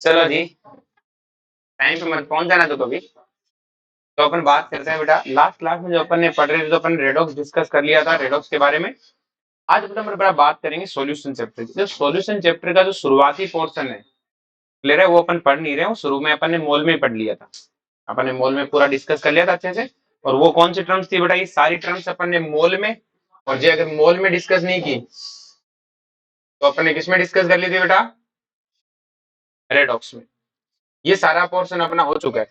चलो जी, टाइम पे मत पहुंच जाना तो कभी। तो अपन बात करते हैं बेटा, लास्ट क्लास में जो अपन ने पढ़ रहे थे तो अपन रेडॉक्स डिस्कस कर लिया था, रेडॉक्स के बारे में। आज बेटा मेरे बड़ा बात करेंगे सॉल्यूशन चैप्टर की। जो सॉल्यूशन चैप्टर का जो शुरुआती पोर्शन है, क्लियर है, वो अपन पढ़ नहीं रहे हो। शुरू में अपन ने मोल में पढ़ लिया था, अपन ने मोल में पूरा डिस्कस कर लिया था अच्छे से। और वो कौन सी टर्म्स थी बेटा? ये सारी टर्म्स अपन ने मोल में, और जो अगर मोल में डिस्कस नहीं की तो अपन ने किस में डिस्कस कर ली थी बेटा? रेडॉक्स में। ये सारा पोर्शन अपना हो चुका है,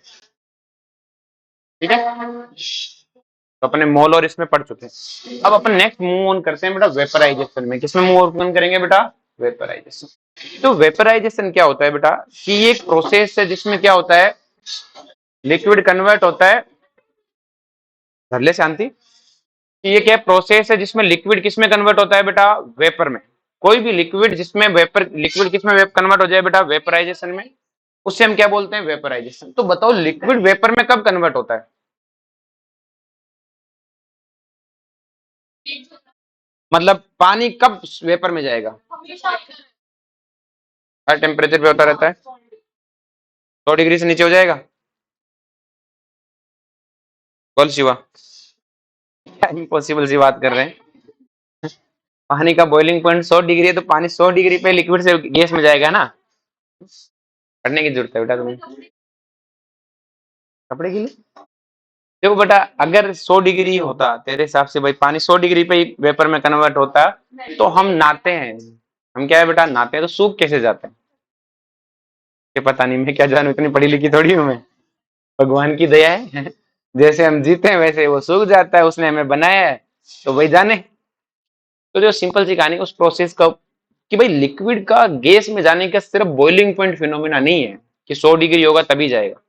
ठीक है। तो अपने मोल और इसमें पढ़ चुके हैं। अब अपन नेक्स्ट मूव ऑन करते हैं बेटा वेपराइजेशन में। किसमें मूव ऑन करेंगे बेटा? वेपराइजेशन। तो वेपराइजेशन क्या होता है बेटा? कि ये एक प्रोसेस है जिसमें क्या होता है, लिक्विड कन्वर्ट होता है। धर ले शांति। ये क्या प्रोसेस है जिसमें लिक्विड किसमें कन्वर्ट होता है बेटा? वेपर में। कोई भी लिक्विड जिसमें वेपर, लिक्विड किसमें कन्वर्ट हो जाए बेटा? वेपराइजेशन में। उससे हम क्या बोलते हैं? वेपराइजेशन। तो बताओ लिक्विड वेपर में कब कन्वर्ट होता है? मतलब पानी कब वेपर में जाएगा? हर टेम्परेचर पे होता रहता है। 100 डिग्री से नीचे हो जाएगा। बोल शिवा, क्या इम्पॉसिबल सी बात कर रहे हैं। पानी का बॉइलिंग पॉइंट 100 डिग्री है, तो पानी 100 डिग्री पे लिक्विड से गैस में जाएगा ना। पढ़ने की जरूरत है बेटा तुम्हें कपड़े के लिए। देखो बेटा, अगर 100 डिग्री होता तेरे हिसाब से भाई, पानी 100 डिग्री पे ही वेपर में कन्वर्ट होता, तो हम नहाते हैं। हम क्या है बेटा? नहाते हैं, तो सूख कैसे जाते हैं? ये पता नहीं, मैं क्या जानू, इतनी पढ़ी लिखी थोड़ी हूँ मैं। भगवान की दया है। जैसे हम जीते हैं वैसे वो सूख जाता है, उसने हमें बनाया है तो वही जाने। तो जो सिंपल सी कहानी उस प्रोसेस का, कि भाई लिक्विड का गैस में जाने का सिर्फ बॉइलिंग पॉइंट फिनोमिना नहीं है कि 100 डिग्री होगा तभी जाएगा।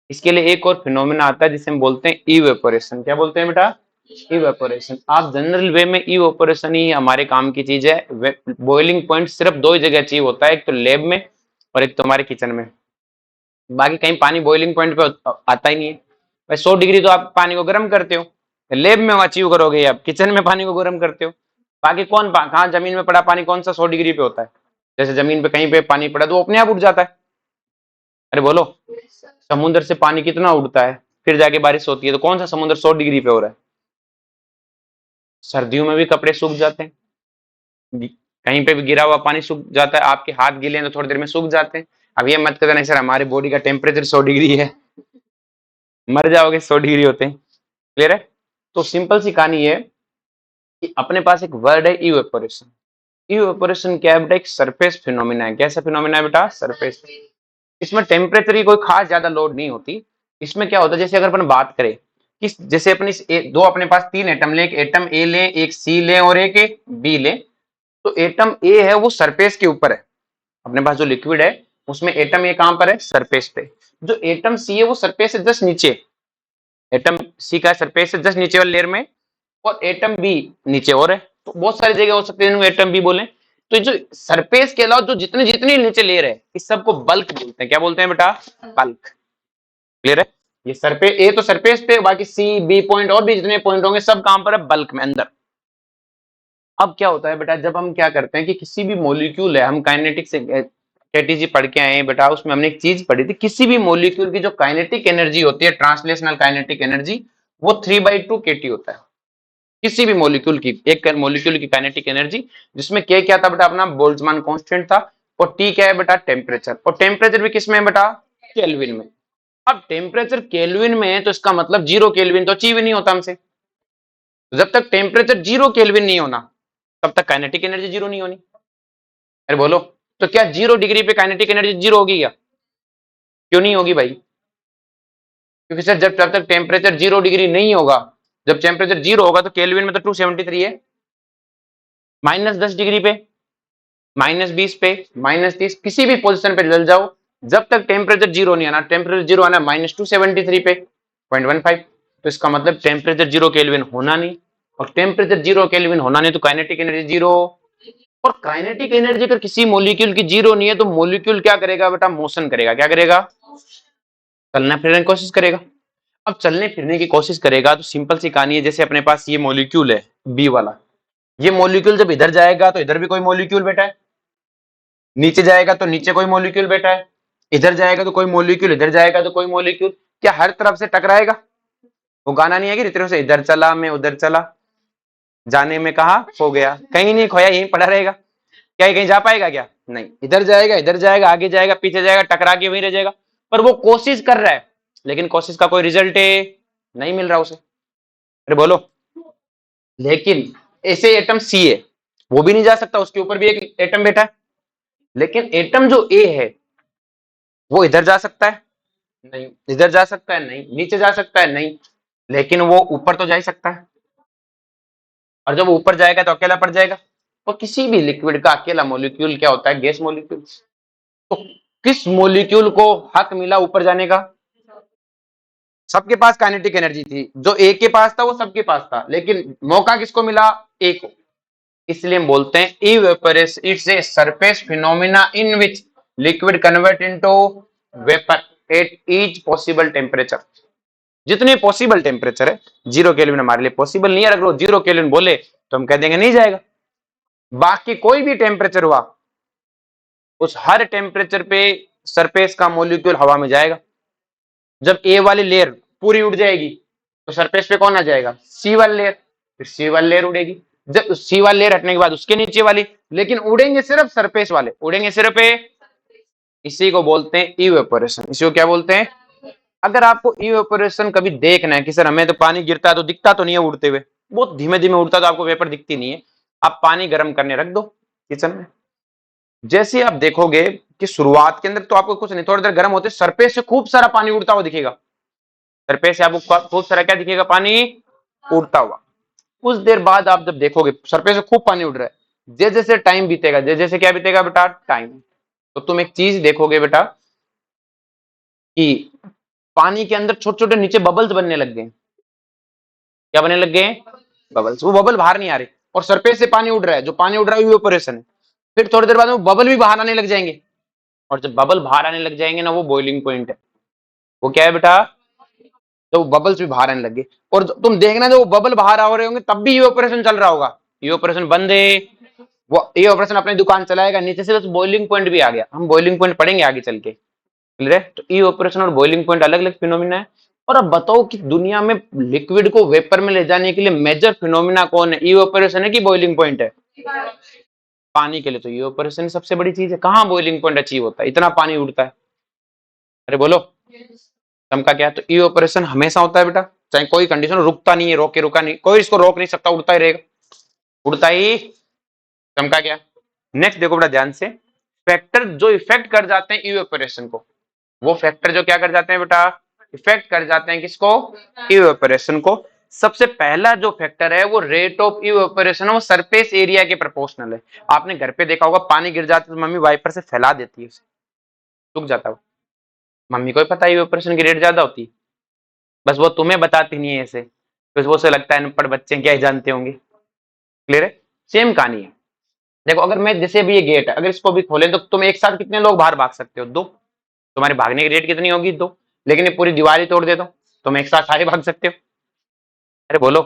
इसके लिए एक और फिनोमिना आता है जिसे हम बोलते हैं इवेपोरेशन। क्या बोलते हैं बेटा? इवेपोरेशन। आप जनरल वे में इवेपोरेशन ही हमारे काम की चीज है। बॉइलिंग पॉइंट सिर्फ दो ही जगह अचीव होता है, एक तो लैब में और एक तो हमारे किचन में। बाकी कहीं पानी बॉइलिंग पॉइंट पे आता ही नहीं है। भाई 100 डिग्री तो आप पानी को गर्म करते हो, लैब में अचीव करोगे, आप किचन में पानी को गर्म करते हो। बाकी कौन कहाँ जमीन में पड़ा पानी कौन सा 100 डिग्री पे होता है? जैसे जमीन पे कहीं पे पानी पड़ा तो वो अपने आप उठ जाता है। अरे बोलो, समुद्र से पानी कितना उड़ता है, फिर जाके बारिश होती है, तो कौन सा समुद्र 100 डिग्री पे हो रहा है? सर्दियों में भी कपड़े सूख जाते हैं, कहीं पे भी गिरा हुआ पानी सूख जाता है। आपके हाथ गीले हैं तो थोड़ी देर में सूख जाते हैं। अब ये मत कहना सर हमारी बॉडी का टेम्परेचर 100 डिग्री है, मर जाओगे 100 डिग्री होते हैं। क्लियर है? तो सिंपल सी कहानी है कि अपने पास एक वर्ड है इवेपोरेशन। इवेपोरेशन क्या है बेटा? एक सरफेस फिनोमिना है। कैसा फिनोमिना है बेटा? सरफेस। इसमें टेम्परेचर की कोई खास ज्यादा लोड नहीं होती। इसमें क्या होता है, जैसे अगर अपन बात करें कि जैसे अपने दो अपने पास तीन एटम ले, एक एटम ए ले, एक सी ले और एक बी ले। तो एटम ए है वो सरफेस के ऊपर है, अपने पास जो लिक्विड है उसमें एटम ए कहां पर है? सरफेस पे। जो एटम सी है वो सरफेस से जस्ट नीचे, एटम सी का सरफेस से जस्ट नीचे वाली लेयर में, और एटम बी नीचे और है। तो बहुत सारी जगह हो सकते हैं एटम बी बोले। तो जो सरफेस के अलावा जो जितने जितने नीचे लेयर है इस सबको बल्क बोलते हैं। क्या बोलते हैं बेटा? बल्क। क्लियर है? ये सरफेस ए तो सरफेस पे, बाकी सी बी पॉइंट और भी जितने पॉइंट होंगे सब कहां पर है? बल्क में, अंदर। अब क्या होता है बेटा, जब हम क्या करते हैं कि किसी भी मॉलिक्यूल है, हम काइनेटिक्स से केटीजी पढ़ के आए हैं बेटा, उसमें हमने एक चीज पढ़ी थी, किसी भी मॉलिक्यूल की जो काइनेटिक एनर्जी होती है, ट्रांसलेशनल काइनेटिक एनर्जी, वो 3/2 केटी होता है। किसी भी मॉलिक्यूल की, एक मॉलिक्यूल की काइनेटिक एनर्जी, जिसमें के क्या था बेटा? अपना बोल्ट्जमान कांस्टेंट था। और टी क्या है बेटा? टेम्परेचर। और टेम्परेचर भी किसमें है बेटा? केल्विन में। अब टेम्परेचर केल्विन में है तो इसका मतलब 0 केल्विन तो अचीव नहीं होता हमसे। जब तक टेम्परेचर 0 केल्विन नहीं होना तब तक काइनेटिक एनर्जी जीरो नहीं होनी। अरे बोलो, तो क्या 0 डिग्री पे काइनेटिक एनर्जी जीरो होगी क्या? क्यों नहीं होगी भाई? क्योंकि सर जब तक टेम्परेचर 0 डिग्री नहीं होगा, जब टेम्परेचर 0 होगा तो केल्विन में तो 273 है। -10 डिग्री पे, -20 पे, -30, किसी भी पोजीशन पे जल जाओ, जब तक टेम्परेचर 0 नहीं आना, टेम्परेचर 0 आना -273 पे 0.15। तो इसका मतलब टेम्परेचर 0 केल्विन होना नहीं, और टेम्परेचर 0 केल्विन होना नहीं तो काइनेटिक एनर्जी जीरो। और काइनेटिक एनर्जी अगर किसी मॉलिक्यूल की जीरो नहीं है तो मॉलिक्यूल क्या करेगा बेटा? मोशन करेगा। क्या करेगा? चलना फिरने की कोशिश करेगा। अब चलने फिरने की कोशिश करेगा तो सिंपल सी कहानी है, जैसे अपने पास ये मॉलिक्यूल है बी वाला, ये मॉलिक्यूल जब इधर जाएगा तो इधर भी कोई मॉलिक्यूल बैठा है, नीचे जाएगा तो नीचे कोई मॉलिक्यूल बैठा है, इधर जाएगा तो कोई मॉलिक्यूल, इधर जाएगा तो कोई मॉलिक्यूल, क्या हर तरफ से टकराएगा? वो गाना नहीं है कि ऋतु से इधर चला मैं उधर चला, जाने में कहा खो गया, कहीं नहीं खोया, यहीं पड़ा रहेगा। क्या ये कहीं जा पाएगा क्या? नहीं, इधर जाएगा, आगे जाएगा, पीछे जाएगा, टकरा के वहीं रह जाएगा। पर वो कोशिश कर रहा है, लेकिन कोशिश का कोई रिजल्ट नहीं मिल रहा उसे। अरे बोलो। लेकिन ऐसे एटम सी है, वो भी नहीं जा सकता, उसके ऊपर भी एक एटम बैठा है। लेकिन एटम जो ए है वो इधर जा सकता है? नहीं। इधर जा सकता है? नहीं। नीचे जा सकता है? नहीं। लेकिन वो ऊपर तो जा ही सकता है, और जब ऊपर जाएगा तो अकेला पड़ जाएगा। तो किसी भी लिक्विड का अकेला मॉलिक्यूल क्या होता है? Gas molecule. तो किस मॉलिक्यूल को हक मिला ऊपर जाने का? सबके पास काइनेटिक एनर्जी थी, जो ए के पास था वो सबके पास था, लेकिन मौका किसको मिला? ए को। इसलिए हम बोलते हैं evaporation it's a surface phenomena in which liquid convert into vapour at each possible temperature. जितने पॉसिबल टेम्परेचर है, 0 केल्विन हमारे लिए पॉसिबल नहीं है, अगर वो 0 केल्विन बोले तो हम कह देंगे नहीं जाएगा। बाकी कोई भी टेम्परेचर हुआ, उस हर टेम्परेचर पे सरफेस का मॉलिक्यूल हवा में जाएगा। जब ए वाली लेयर पूरी उड़ जाएगी तो सरफेस पे कौन आ जाएगा? सी वाली लेयर, फिर सी वाली लेयर उड़ेगी। जब सी वाली लेयर हटने के बाद उसके नीचे वाली, लेकिन उड़ेंगे सिर्फ सरफेस वाले, उड़ेंगे सिर्फ ए। इसी को बोलते हैं इवेपोरेशन। इसी को क्या बोलते हैं? अगर आपको इवेपोरेशन कभी देखना है कि सर हमें तो पानी गिरता है तो दिखता तो नहीं है उड़ते हुए, बहुत धीमे धीमे उड़ता तो आपको वेपर दिखती नहीं है, आप पानी गर्म करने रख दो किचन में। जैसे आप देखोगे कि शुरुआत के अंदर तो आपको कुछ नहीं, थोड़ी देर गर्म होते सरफेस से खूब सारा पानी उड़ता हुआ दिखेगा। सरफेस से आपको खूब सारा क्या दिखेगा? पानी उड़ता हुआ। कुछ देर बाद आप जब देखोगे सरफेस से खूब पानी उड़ रहा है, जैसे जैसे टाइम बीतेगा, जैसे जैसे क्या बीतेगा बेटा? टाइम। तो तुम एक चीज देखोगे बेटा कि पानी के अंदर छोटे छोटे नीचे बबल्स बनने लग गए। क्या बनने लग गए? बबल्स। वो बबल बाहर नहीं आ रहे, और सरफेस से पानी उड़ रहा है, जो पानी उड़ रहा है इवेपोरेशन है। फिर थोड़ी देर बाद वो बबल भी बाहर आने लग जाएंगे, और जब बबल बाहर आने लग जाएंगे ना, वो बॉइलिंग पॉइंट है। वो क्या है बेटा? तो बबल्स भी बाहर आने लग गए, और तुम देखना जब वो बबल बाहर आ रहे होंगे तब भी इवेपोरेशन चल रहा होगा। इवेपोरेशन बंद है, वो इवेपोरेशन अपनी दुकान चलाएगा, नीचे से बस बॉइलिंग पॉइंट भी आ गया। हम बॉइलिंग पॉइंट पढ़ेंगे आगे चल के, क्लियर है? तो इवेपोरेशन और बॉइलिंग पॉइंट अलग अलग फिनोमिना है। और अब बताओ कि दुनिया में लिक्विड को वेपर में ले जाने के लिए मेजर फिनोमिना कौन है? इवेपोरेशन है कि बॉइलिंग पॉइंट है? पानी के लिए तो इवेपोरेशन सबसे बड़ी चीज है। कहाँ बॉइलिंग पॉइंट अचीव होता है? इतना पानी उड़ता है। अरे बोलो। चमका क्या? तो इवेपोरेशन हमेशा होता है बेटा, चाहे कोई कंडीशन, रुकता नहीं है, रोके रुका नहीं, कोई इसको रोक नहीं सकता, उड़ता ही रहेगा, उड़ता ही। चमका क्या? नेक्स्ट देखो बेटा ध्यान से, फैक्टर जो इफेक्ट कर जाते हैं इवेपोरेशन को, वो फैक्टर जो क्या कर जाते हैं बेटा? इफेक्ट कर जाते हैं किसको? इवेपोरेशन को। सबसे पहला जो फैक्टर है वो रेट ऑफ इवेपोरेशन है, वो सरफेस एरिया के प्रोपोर्शनल है। आपने घर पे देखा होगा पानी गिर जाता है तो मम्मी वाइपर से फैला देती है, सूख जाता है। मम्मी को ही पता है इवेपोरेशन की रेट ज्यादा होती है, बस वो तुम्हें बताती नहीं है ऐसे, तो वो से लगता है अनपढ़ बच्चे क्या ही जानते होंगे। क्लियर है? सेम कहानी है। देखो अगर मैं, जैसे भी ये गेट है, अगर इसको भी खोलें तो तुम एक साथ कितने लोग बाहर भाग सकते हो? दो। तुम्हारे भागने की रेट कितनी होगी? दो। लेकिन ये पूरी दीवार ही तोड़ दे दो, तुम एक साथ सारे भाग सकते हो। अरे बोलो।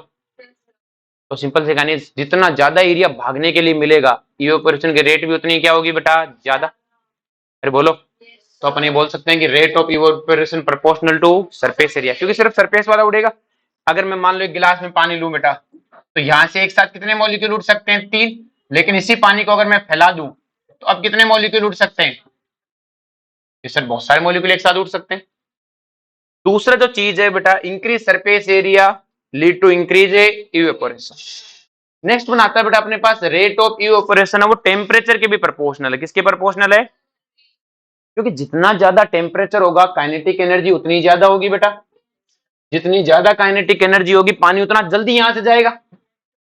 तो सिंपल से कहानी, जितना ज्यादा एरिया भागने के लिए मिलेगा, इवेपोरेशन की रेट भी उतनी क्या होगी बेटा? ज्यादा। अरे बोलो। तो अपन ये बोल सकते हैं कि rate of evaporation proportional to surface area, क्योंकि सिर्फ सरफेस वाला उड़ेगा। अगर मैं मान लो एक गिलास में पानी लूं बेटा, तो यहां से एक साथ कितने मॉलिक्यूल उड़ सकते हैं? 3। लेकिन इसी पानी को अगर मैं फैला दूं तो अब कितने मॉलिक्यूल उड़ सकते हैं? सर बहुत सारे मॉलिक्यूल एक साथ उड़ सकते हैं। दूसरा जो चीज है बेटा, increase surface area lead to increase evaporation. Next बनाता है बेटा अपने पास रेट ऑफ इवेपोरेशन है, वो टेम्परेचर के भी प्रोपोर्शनल है। किसके प्रोपोर्शनल है? क्योंकि जितना ज्यादा टेम्परेचर होगा काइनेटिक एनर्जी उतनी ज्यादा होगी बेटा। जितनी ज्यादा काइनेटिक एनर्जी होगी पानी उतना जल्दी यहां से जाएगा।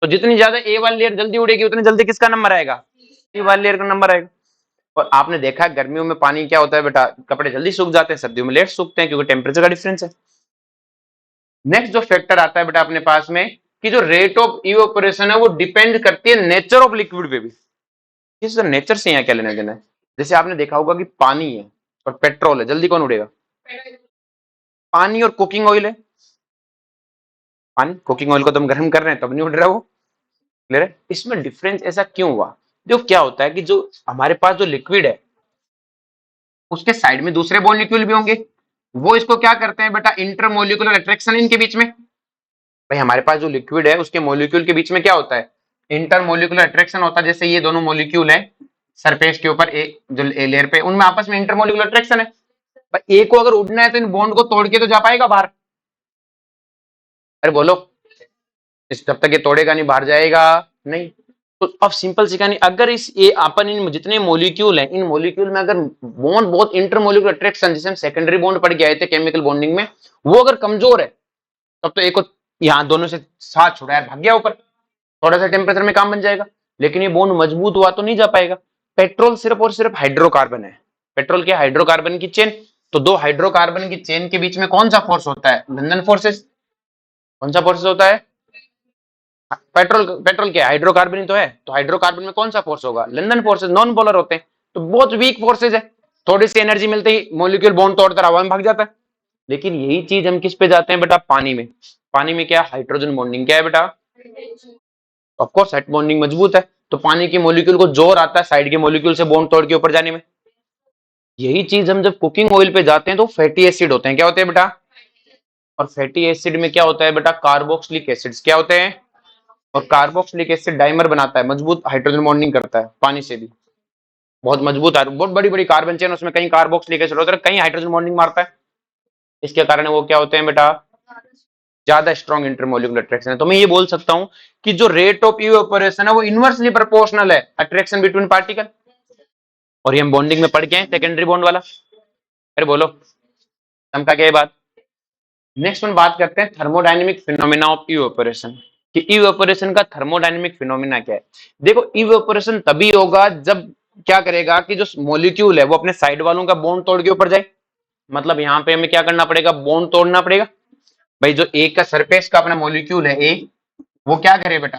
तो जितनी ज्यादा ए वाली लेयर जल्दी उड़ेगी उतनी जल्दी किसका नंबर आएगा? ए वाली लेयर का नंबर आएगा। और आपने देखा है गर्मियों में पानी क्या होता है बेटा? कपड़े जल्दी सूख जाते हैं, सर्दियों में लेट सूखते हैं, क्योंकि टेम्परेचर का डिफरेंस है। नेक्स्ट जो फैक्टर आता है बेटा अपने पास में, कि जो रेट ऑफ इवेपोरेशन है वो डिपेंड करती है नेचर ऑफ लिक्विड पे भी। किस नेचर से यहाँ क्या लेना देना है? जैसे आपने देखा होगा कि पानी है और पेट्रोल है, जल्दी कौन उड़ेगा? पानी और कुकिंग ऑयल है। पानी, कुकिंग ऑयल को तुम गर्म कर रहे हैं तब नहीं उड़ रहा वो। क्लियर है? इसमें डिफरेंस ऐसा क्यों हुआ? जो क्या होता है कि जो हमारे पास जो लिक्विड है, उसके साइड में दूसरे मॉलिक्यूल भी होंगे, वो इसको क्या करते हैं बेटा, इंटरमोलिकुलर अट्रैक्शन इनके बीच में। भाई हमारे पास जो लिक्विड है उसके मॉलिक्यूल के बीच में क्या होता है, इंटरमोलिकुलर अट्रैक्शन होता है। जैसे ये दोनों मॉलिक्यूल है सरफेस के ऊपर, एक जो लेयर पे, उनमें आपस में इंटरमोलिकुलर अट्रैक्शन है। भाई एक को अगर उड़ना है तो इन बॉन्ड को तोड़ के तो जा पाएगा बाहर। अरे बोलो, इस जब तक ये तोड़ेगा नहीं बाहर जाएगा नहीं। तो अब सिंपल सी कहानी, अगर इस ये अपन इन जितने मॉलिक्यूल हैं, इन मॉलिक्यूल में अगर बॉन्ड बहुत इंटरमोलिकुलर अट्रैक्शन, जिसे हम सेकेंडरी बॉन्ड पढ़ के आए थे केमिकल बॉन्डिंग में, वो अगर कमजोर है, तब तो एक को यहाँ दोनों से साथ छुड़ाया भाग गया ऊपर, थोड़ा सा टेम्परेचर में काम बन जाएगा। लेकिन ये बॉन्ड मजबूत हुआ तो नहीं जा पाएगा। पेट्रोल सिर्फ और सिर्फ हाइड्रोकार्बन है। पेट्रोल क्या, हाइड्रोकार्बन की चेन। तो दो हाइड्रोकार्बन की चेन के बीच में कौन सा फोर्स होता है, लंदन फोर्सेस। कौन सा फोर्स होता है, पेट्रोल। पेट्रोल क्या है, हाइड्रोकार्बन ही तो है, तो हाइड्रोकार्बन में कौन सा फोर्स होगा, लंदन फोर्सेस। नॉन पोलर होते हैं तो बहुत वीक फोर्सेज है। थोड़ी सी एनर्जी मिलते ही मॉलिक्यूल बॉन्ड तोड़कर हवा में भाग जाता है। लेकिन यही चीज हम किस पे जाते हैं बेटा, पानी में। पानी में क्या, हाइड्रोजन बॉन्डिंग क्या है बेटा, ऑफकोर्स हाइड बॉन्डिंग मजबूत है। तो पानी के मॉलिक्यूल को जोर आता है साइड के मॉलिक्यूल से बॉन्ड तोड़ के ऊपर जाने में। यही चीज हम जब कुकिंग ऑयल पे जाते हैं तो फैटी एसिड होते हैं, क्या होते हैं बेटा, और फैटी एसिड में क्या होता है बेटा, कार्बोक्सिलिक एसिड्स क्या होते हैं, और कार्बोक्सिलिक एसिड डाइमर बनाता है, मजबूत हाइड्रोजन बॉन्डिंग करता है पानी से भी। बहुत मजबूत है, बहुत बड़ी बड़ी कार्बन चेन, उसमें कहीं कार्बोक्सिलिक एसिड होता है, कहीं हाइड्रोजन बॉन्डिंग मारता है। इसके कारण वो क्या होते हैं बेटा, ज्यादा स्ट्रॉन्ग इंटरमोलिकुलर अट्रैक्शन है। तो मैं ये बोल सकता हूं कि जो रेट ऑफ इवेपोरेशन है वो इनवर्सली प्रोपोर्शनल है अट्रैक्शन बिटवीन पार्टिकल। और ये हम बॉन्डिंग में पढ़ के हैं, सेकेंडरी बॉन्ड वाला। अरे बोलो, समझा क्या ये बात। नेक्स्ट वन बात करते हैं थर्मोडायनेमिक फिनोमेना ऑफ इवेपोरेशन, कि इवेपोरेशन का थर्मोडायनेमिक फिनोमेना क्या है। देखो इवेपोरेशन तभी होगा जब क्या करेगा कि जो मॉलिक्यूल है वो अपने साइड वालों का बॉन्ड तोड़ के ऊपर जाए। मतलब यहाँ पे हमें क्या करना पड़ेगा, बॉन्ड तोड़ना पड़ेगा। भाई जो ए का सरफेस का अपना मॉलिक्यूल है ए, वो क्या करे बेटा,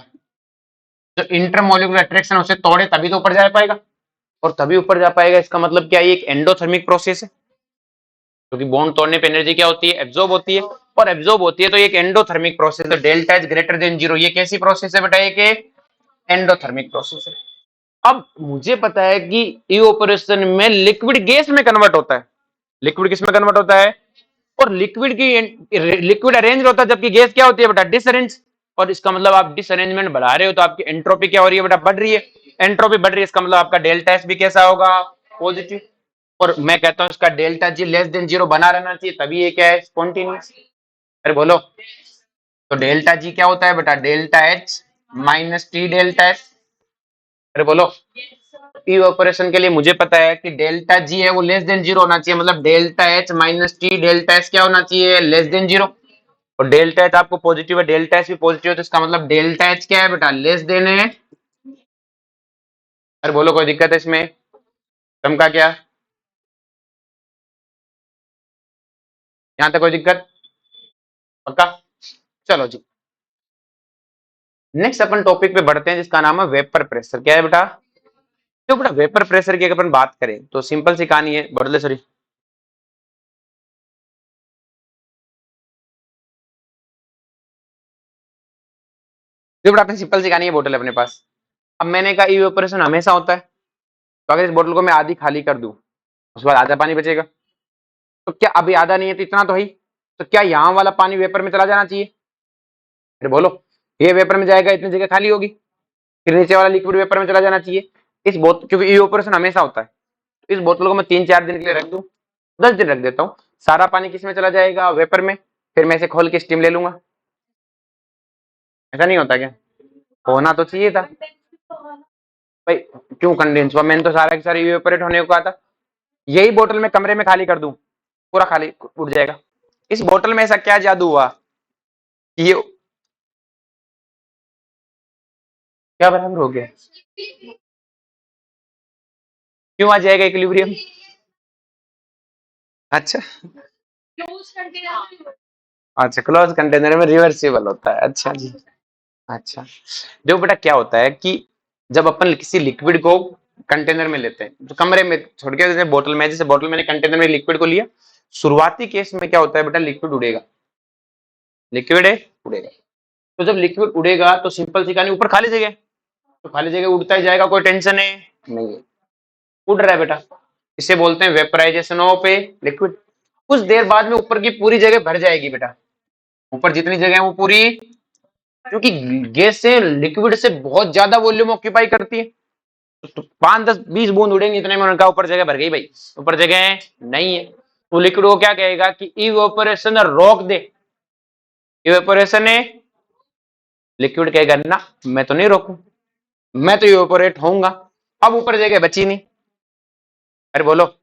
जो इंटरमोलिकुलर अट्रैक्शन उसे तोड़े तभी तो ऊपर जा पाएगा। और तभी ऊपर जा पाएगा, इसका मतलब क्या है, एक एंडोथर्मिक प्रोसेस है। क्योंकि बॉन्ड तोड़ने पे एनर्जी क्या होती है, एब्जॉर्ब होती है। और एब्जॉर्ब होती है तो एक एंडोथर्मिक प्रोसेस है, delta is greater than zero. ये कैसी प्रोसेस है बेटा, एक एंडोथर्मिक प्रोसेस है। अब मुझे पता है कि इवेपोरेशन में लिक्विड गैस में कन्वर्ट होता है। लिक्विड किस में कन्वर्ट होता है, और लिक्विड अरेंज होता है, जबकि गैस क्या होती है बेटा, डिसअरेंज। और इसका मतलब आप डिसअरेंजमेंट बढ़ा रहे हो तो आपकी एंट्रोपी क्या हो रही है बेटा, बढ़ रही है। एंट्रोपी बढ़ रही है, इसका मतलब आपका डेल्टा एस भी कैसा होगा, पॉजिटिव। और मैं कहता हूं इसका delta G less than zero बना रहना चाहिए, तभी ये क्या है, स्पॉन्टेनियस। अरे बोलो, तो डेल्टा जी क्या होता है बेटा, delta H minus T delta S. अरे बोलो, इवेपोरेशन के लिए मुझे पता है कि डेल्टा जी है वो लेस देन जीरो होना चाहिए, मतलब delta H minus T delta S क्या होना चाहिए, लेस देन जीरो। और डेल्टा एच आपको पॉजिटिव है, डेल्टा एस भी पॉजिटिव है, तो इसका मतलब डेल्टा एच क्या है बेटा, लेस देन है। अरे बोलो, कोई दिक्कत है इसमें, समका क्या, यहाँ तक कोई दिक्कत, पक्का। चलो जी, नेक्स्ट अपन टॉपिक पे बढ़ते हैं जिसका नाम है वेपर प्रेशर। क्या है बेटा, तो बेटा वेपर प्रेशर की अगर अपन बात करें तो सिंपल सी कहानी है, बदले सॉरी, जो बेटा अपनी सिंपल सी कहानी है, बोतल है अपने पास। अब मैंने कहा इवेपोरेशन हमेशा होता है, तो अगर इस बोतल को मैं आधी खाली कर दूं, उसके बाद आधा पानी बचेगा। तो क्या अभी आधा नहीं है तो इतना तो है ही। तो क्या यहाँ वाला पानी वेपर में चला जाना चाहिए, फिर बोलो, ये वेपर में जाएगा, इतनी जगह खाली होगी, फिर नीचे वाला लिक्विड वेपर में चला जाना चाहिए। इस बोतल, क्योंकि इवेपोरेशन हमेशा होता है, तो इस बोतल को मैं 3-4 दिन के लिए रख दूं, 10 दिन रख देता हूँ, सारा पानी किस में चला जाएगा, वेपर में। फिर मैं इसे खोल के स्टीम ले लूंगा। ऐसा नहीं होता क्या, होना तो चाहिए था भाई। क्यों कंडेंस हुआ, मैंने तो सारा के सारा इवेपोरेट होने को कहा था। यही बोतल में कमरे में खाली कर दूं, पूरा खाली उड़ जाएगा। इस बोतल में ऐसा क्या जादू हुआ, ये क्या बराबर हो गया, क्यों आ जाएगा इक्विलिब्रियम। अच्छा, अच्छा क्लोज कंटेनर में रिवर्सिबल होता है, अच्छा जी। अच्छा, देखो बेटा क्या होता है कि जब अपन किसी लिक्विड को कंटेनर में लेते हैं, तो कमरे में छोड़ के, जैसे बोतल में, जैसे बोतल मैंने कंटेनर में लिक्विड को लिया, शुरुआती केस में क्या होता है बेटा, लिक्विड उड़ेगा, लिक्विड है उड़ेगा। तो जब लिक्विड उड़ेगा तो सिंपल सी कहानी, ऊपर खाली जगह, तो खाली जगह उड़ता ही जाएगा, कोई टेंशन है नहीं है, उड़ रहा है बेटा। इसे बोलते हैं वेपराइजेशन ऑफ ए लिक्विड। कुछ देर बाद में ऊपर की पूरी जगह भर जाएगी बेटा, ऊपर जितनी जगह है वो पूरी, क्योंकि गैस से लिक्विड से बहुत ज्यादा वॉल्यूम ऑक्यूपाई करती है, तो 5 10 20 बूंद उड़ेंगे इतने में उनका ऊपर जगह भर गई भाई, ऊपर जगह नहीं है। तो लिक्विड को क्या कहेगा कि इवेपोरेशन रोक दे, इवेपोरेशन है, लिक्विड कहेगा ना मैं तो नहीं रोकू, मैं तो इवेपोरेट होऊंगा। अब ऊपर जगह बची नहीं, अरे बोलो,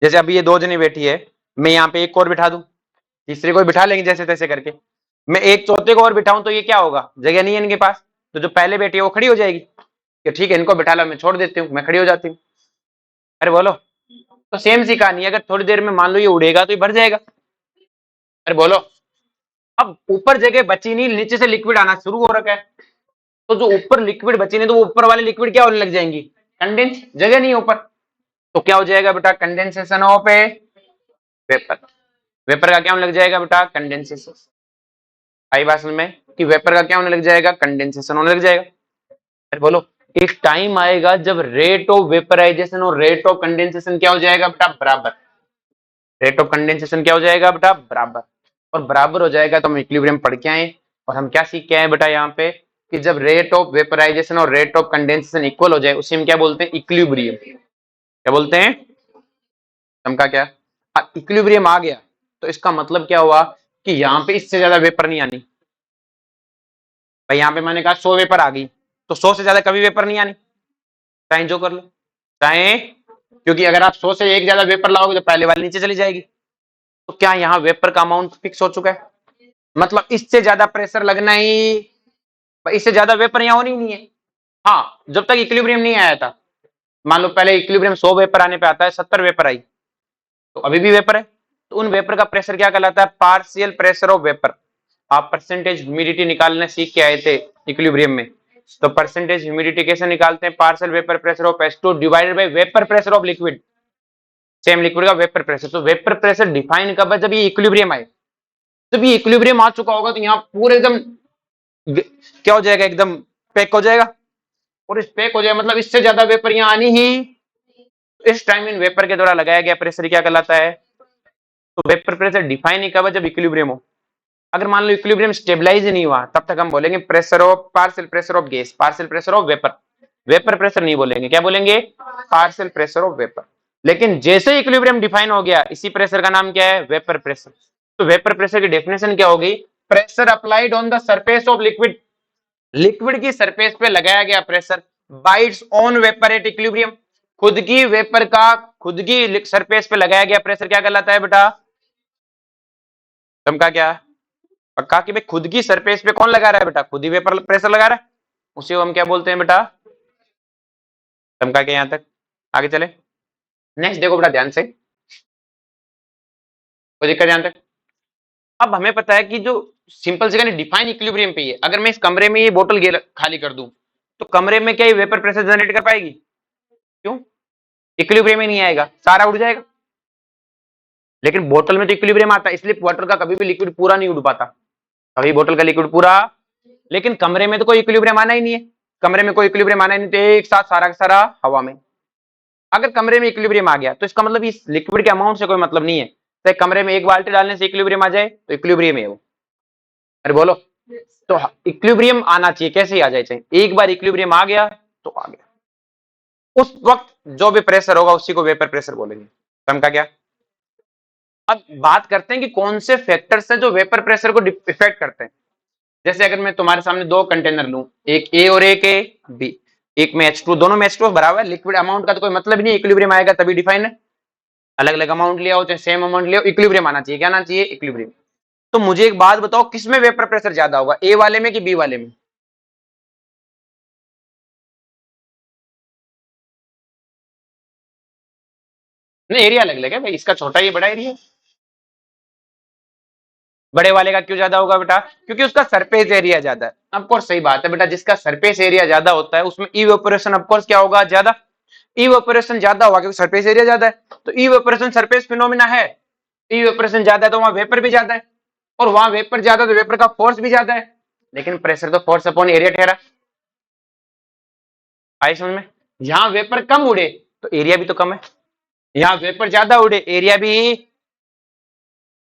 जैसे अभी ये 2 जने बैठी है, मैं यहाँ पे एक और बिठा दूं, तीसरे को बिठा लेंगे जैसे तैसे करके, मैं एक चौथे को और बिठाऊं तो ये क्या होगा, जगह नहीं है इनके पास, तो जो पहले बैठी है वो खड़ी हो जाएगी कि ठीक है इनको बिठा लो, मैं छोड़ देती हूँ, मैं खड़ी हो जाती हूँ। अरे बोलो, तो सेम सी कहानी है, अगर थोड़ी देर में मान लो ये उड़ेगा तो ये भर जाएगा। अरे बोलो, अब ऊपर जगह बची नहीं, नीचे से लिक्विड आना शुरू हो रखा है, तो जो ऊपर लिक्विड बची नहीं तो वो ऊपर वाले लिक्विड क्या होने लग जाएंगी, कंडेंस, जगह नहीं ऊपर, तो क्या हो जाएगा बेटा, condensation of A vapour, vapour का क्या होने लग जाएगा बेटा, कंडेंसेशन। आई बात समझ में कि वेपर का क्या होने लग जाएगा, कंडेंसेशन होने लग जाएगा। अरे बोलो, एक टाइम आएगा जब रेट ऑफ वेपराइजेशन और रेट ऑफ कंडेंसेशन क्या हो जाएगा बेटा, बराबर, रेट ऑफ कंडेंसेशन क्या हो जाएगा बेटा, बराबर, और बराबर हो जाएगा तो हम इक्विलिब्रियम पढ़ के आए, और हम क्या सीख के आए बेटा यहाँ पे कि जब रेट ऑफ वेपराइजेशन और रेट ऑफ कंडेंसेशन इक्वल हो जाए उसे हम क्या बोलते हैं, इक्विलिब्रियम। क्या बोलते हैं, हम का क्या, इक्विलिब्रियम आ गया तो इसका मतलब क्या हुआ कि यहाँ पे इससे ज्यादा वेपर नहीं आनी, भाई यहाँ पे मैंने कहा 100 वेपर आ गई, तो 100 से ज्यादा कभी वेपर नहीं आनी, चाहे जो कर लो, चाहे, क्योंकि अगर आप 100 से एक ज्यादा वेपर लाओगे तो पहले वाली नीचे चली जाएगी, तो क्या यहाँ वेपर का अमाउंट फिक्स हो चुका है, मतलब इससे ज्यादा प्रेशर लगना ही, इससे ज्यादा वेपर यहाँ होनी ही नहीं है। हाँ, जब तक इक्विलिब्रियम नहीं आया था, मान लो पहले इक्विलिब्रियम 100 वेपर आने पे आता है, 70 वेपर आई, तो अभी भी वेपर है, तो उन वेपर का प्रेशर क्या कहलाता है, पार्शियल प्रेशर ऑफ वेपर। आप परसेंटेज ह्यूमिडिटी निकालने सीख के आए थे इक्विलिब्रियम में, तो परसेंटेज ह्यूमिडिटी कैसे निकालते हैं, partial vapour pressure of H2 divided by vapour pressure of liquid, same liquid का वेपर प्रेशर। तो वेपर प्रेशर डिफाइन कब है, जब ये इक्विलिब्रियम आए, जब ये इक्विलिब्रियम आ चुका होगा तो यहाँ पूरे एकदम क्या हो जाएगा, एकदम पैक हो जाएगा, और इस पैक हो जाएगा मतलब इससे ज्यादा वेपर यहाँ आनी ही, इस टाइम इन वेपर के द्वारा लगाया गया प्रेशर क्या कहलाता है, तो वेपर प्रेशर डिफाइन ही कब है, जब इक्विलिब्रियम हो। अगर मान लो इक्विलिब्रियम स्टेबलाइज नहीं हुआ तब तक हम बोलेंगे pressure of, partial pressure of gas, partial pressure of vapour, vapour pressure नहीं बोलेंगे, क्या बोलेंगे, पार्शियल प्रेशर ऑफ वेपर। लेकिन जैसे इक्विलिब्रियम डिफाइन हो गया, इसी प्रेशर का नाम क्या है, वेपर प्रेशर। तो वेपर प्रेशर की डेफिनेशन क्या होगी, pressure applied on the surface of liquid, liquid की सरफेस पे लगाया गया pressure, bytes on vapour at equilibrium, खुद की वेपर का खुद की सरफेस पे लगाया गया प्रेशर क्या कहलाता है बेटा, तुमका क्या, पक्का कि भाई खुद की सरफेस पे कौन लगा रहा है बेटा, खुद ही वेपर प्रेशर लगा रहा है, उसे हम क्या बोलते हैं बेटा, तुमका क्या, यहां तक आगे चले, नेक्स्ट देखो बेटा ध्यान से, कोई दिक्कत ध्यान तक। अब हमें पता है कि जो सिंपल से डिफाइन इक्विलिब्रियम पे है, अगर मैं इस कमरे में ये बोतल खाली कर दूं तो कमरे में क्या ये वेपर प्रेशर जनरेट कर पाएगी, क्यों, इक्विलिब्रियम ही नहीं आएगा, सारा उड़ जाएगा। लेकिन बोतल में तो इक्विलिब्रियम आता है, इसलिए वाटर का कभी भी लिक्विड पूरा नहीं उड़ पाता, कभी बोतल का लिक्विड पूरा, लेकिन कमरे में तो कोई इक्विलिब्रियम आना ही नहीं है, कमरे में कोई इक्विलिब्रियम आना ही नहीं, तो एक साथ सारा का सारा हवा में। अगर कमरे में इक्विलिब्रियम आ गया तो इसका मतलब इस लिक्विड के अमाउंट से कोई मतलब नहीं है, तो कमरे में एक बाल्टी डालने से इक्विलिब्रियम आ जाए तो इक्विलिब्रियम है वो। अरे बोलो, तो इक्विलिब्रियम आना चाहिए, कैसे ही आ जाए, चाहिए एक बार इक्विलिब्रियम आ गया तो आ गया, उस वक्त जो भी प्रेशर होगा उसी को वेपर प्रेशर बोलेंगे, समझा क्या। अब बात करते हैं कि कौन से फैक्टर्स हैं जो वेपर प्रेशर को इफेक्ट करते हैं। जैसे अगर मैं तुम्हारे सामने 2 कंटेनर लूं, एक ए और एक ए बी, एक में H2, दोनों में H2 भरा हुआ है, लिक्विड अमाउंट का तो कोई मतलब नहीं, इक्विलिब्रियम आएगा तभी डिफाइन है, अलग अलग अमाउंट लिया हो चाहे सेम अमाउंट लिया हो, इक्विलिब्रियम आना चाहिए, क्या आना चाहिए, इक्विलिब्रियम। तो मुझे एक बात बताओ, किसमें वेपर प्रेशर ज्यादा होगा, ए वाले में कि बी वाले में, नहीं एरिया अलग अलग है भाई, इसका छोटा ये बड़ा एरिया, बड़े वाले का क्यों ज्यादा होगा बेटा, क्योंकि उसका सरफेस एरिया ज्यादा है। ऑफकोर्स सही बात है बेटा, जिसका सरफेस एरिया ज्यादा होता है उसमें इवेपोरेशन ऑफकोर्स क्या होगा, ज्यादा, इवेपोरेशन ज्यादा होगा क्योंकि सरफेस एरिया ज्यादा है, तो इवेपोरेशन सरफेस फिनोमिना है, इवेपोरेशन ज्यादा है तो वहां वेपर भी ज्यादा है, और वहां वेपर ज्यादा तो वेपर का फोर्स भी ज्यादा है, लेकिन प्रेशर तो फोर्स अपॉन एरिया ठहरा, आई समझ में, यहाँ वेपर कम उड़े तो एरिया भी तो कम है, यहाँ वेपर ज्यादा उड़े, एरिया भी,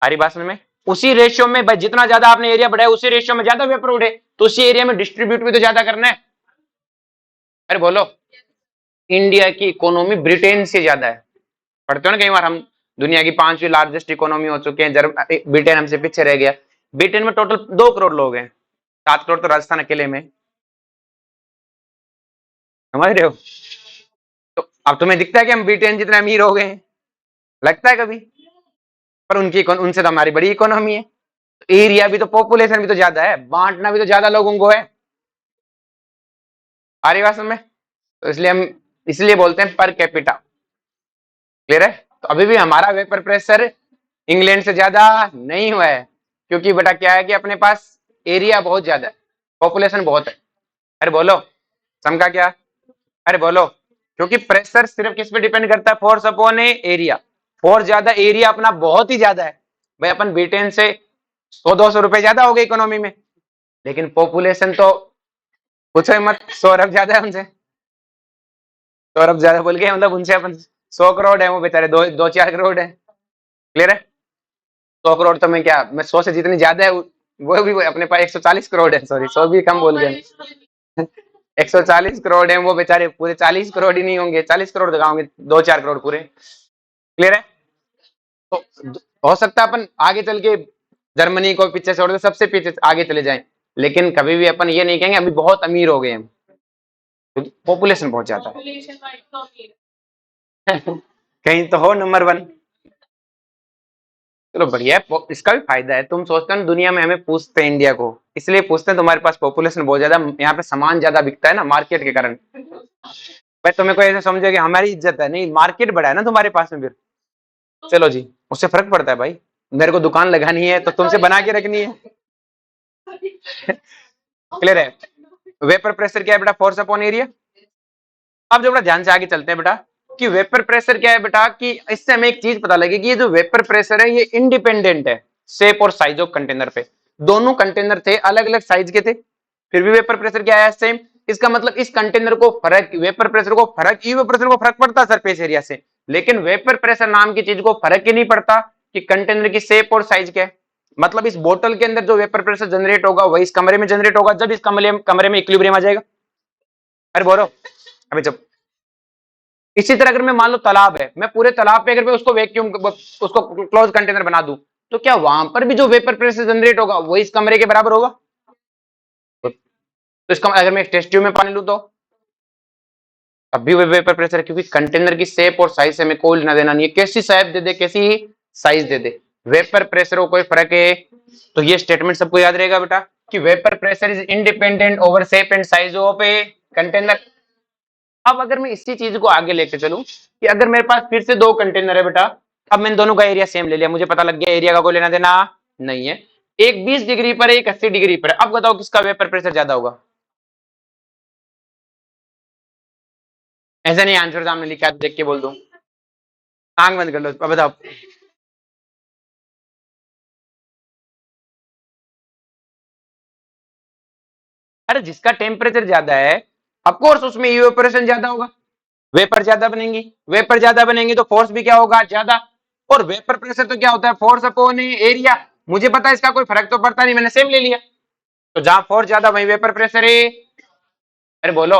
हमारी बात समझ में, उसी रेशियो में भाई, जितना ज्यादा आपने एरिया बढ़ाया उसी रेशियो में ज्यादा वेपर उड़े, तो उसी एरिया में डिस्ट्रीब्यूट भी तो ज्यादा करना है। अरे बोलो, इंडिया की इकोनॉमी ब्रिटेन से ज्यादा है। पढ़ते हो ना कई बार हम, दुनिया की 5वीं लार्जेस्ट इकोनॉमी हो चुके हैं, ब्रिटेन हमसे पीछे रह गया। ब्रिटेन में टोटल 2 करोड़ लोग हैं, 7 करोड़ तो राजस्थान अकेले में, समझ रहे हो? तो अब तुम्हें दिखता है कि हम ब्रिटेन जितने अमीर हो गए हैं? लगता है कभी? पर उनसे तो हमारी बड़ी इकोनॉमी है, एरिया भी तो, पॉपुलेशन भी तो ज्यादा है, बांटना भी तो ज्यादा लोगों को है। आ रही बात समझ में? तो इसलिए बोलते हैं पर कैपिटा। क्लियर है? तो अभी भी हमारा वेपर प्रेशर इंग्लैंड से ज्यादा नहीं हुआ है, क्योंकि बेटा क्या है कि अपने पास एरिया बहुत ज्यादा है, पॉपुलेशन बहुत है। अरे बोलो, सम का क्या? अरे बोलो, क्योंकि प्रेशर सिर्फ किस पे डिपेंड करता है? Force upon area. फोर्स ज्यादा, एरिया अपना बहुत ही ज्यादा है। भाई अपन ब्रिटेन से 100-200 रुपए ज्यादा हो गए इकोनॉमी में, लेकिन पॉपुलेशन तो पूछो ही मत, 100 अरब ज्यादा है उनसे। 100 अरब ज्यादा बोल के मतलब उनसे अपन 100 करोड़ है, वो बेचारे 2-4 करोड़ है। क्लियर है? 100 करोड़ तो मैं क्या, मैं 100 से जितनी ज्यादा है वो अपने पास 140 करोड़ है, सॉरी 100 भी कम बोल गए। 140 करोड़ है, वो बेचारे पूरे 40 करोड़ ही नहीं होंगे, 40 करोड़ दिखाओगे, 2-4 करोड़ पूरे। क्लियर है? तो हो सकता है अपन आगे चल के जर्मनी को पीछे छोड़ दे, सबसे पीछे आगे चले जाएं, लेकिन कभी भी अपन ये नहीं कहेंगे अभी बहुत अमीर हो गए हैं, क्योंकि पॉपुलेशन बहुत ज्यादा है। कहीं तो हो नंबर 1। चलो बढ़िया है, इसका भी फायदा है। तुम सोचते हो ना दुनिया में हमें पूछते हैं इंडिया को, इसलिए पूछते हैं तुम्हारे पास पॉपुलेशन बहुत ज्यादा, यहाँ पे सामान ज्यादा बिकता है ना मार्केट के कारण। भाई तुम्हें कोई ऐसा समझो कि हमारी इज्जत है, नहीं, मार्केट बड़ा है ना तुम्हारे पास में फिर। चलो जी, उससे फर्क पड़ता है भाई, मेरे को दुकान लगानी है तो तुमसे बना के रखनी है। क्लियर है? वेपर प्रेशर क्या है बेटा? Force upon area. अब जो बड़ा ध्यान से आगे चलते हैं बेटा, कि वेपर प्रेशर क्या है बेटा, कि इससे हमें एक चीज पता लगी कि ये जो वेपर प्रेशर है ये इंडिपेंडेंट है शेप और साइज ऑफ कंटेनर पे। दोनों कंटेनर थे अलग अलग साइज के थे, फिर भी वेपर प्रेशर क्या है? सेम। इसका मतलब इस कंटेनर को फर्क, वेपर प्रेशर को फर्क, इवेपोरेशन को फर्क पड़ता सरफेस एरिया से, लेकिन वेपर प्रेशर नाम की चीज को फर्क ही नहीं पड़ता कि कंटेनर की शेप और साइज क्या है। मतलब इस बोतल के अंदर जो वेपर प्रेशर जनरेट होगा वही इस कमरे में जनरेट होगा, जब इस कमरे में इक्विलिब्रियम आ जाएगा। अरे बोलो, अभी जब इसी तरह अगर मैं मान लो तालाब है, मैं पूरे तालाब पे अगर मैं उसको वैक्यूम, उसको क्लोज कंटेनर बना दूं, तो क्या वहां पर भी जो वेपर प्रेशर जनरेट होगा वो इस कमरे के बराबर होगा? तो इसका अगर मैं एक टेस्ट ट्यूब में पानी लूं तो अब भी वो वेपर प्रेशर है, क्योंकि कंटेनर की शेप और साइज से हमें कोई लेना देना नहीं है, कैसी शेप दे दे कैसी साइज दे दे, वेपर प्रेशर को कोई फर्क है। तो ये स्टेटमेंट सबको याद रहेगा बेटा, कि vapour pressure is independent over shape and size of a container. अब अगर मैं इसी चीज को आगे लेके चलूं, कि अगर मेरे पास फिर से 2 कंटेनर है बेटा, अब मैंने दोनों का एरिया सेम ले लिया, मुझे पता लग गया एरिया का कोई लेना देना नहीं है, एक 20 डिग्री पर है, एक 80 डिग्री पर है। अब बताओ किसका वेपर प्रेशर ज्यादा होगा? ऐसा नहीं आंसर सामने लिखा है देख के बोल दूं, आंख बंद कर लो, अब बताओ। अरे जिसका टेम्परेचर ज्यादा है, ऑफकोर्स उसमें इवेपोरेशन ज्यादा होगा, वेपर ज्यादा बनेंगी, वेपर ज्यादा बनेंगी तो फोर्स भी क्या होगा? ज्यादा। और वेपर प्रेशर तो क्या होता है? Force upon area. मुझे पता है इसका कोई फर्क तो पड़ता नहीं, मैंने सेम ले लिया, तो जहां फोर्स ज्यादा वहीं वेपर प्रेशर है। अरे बोलो,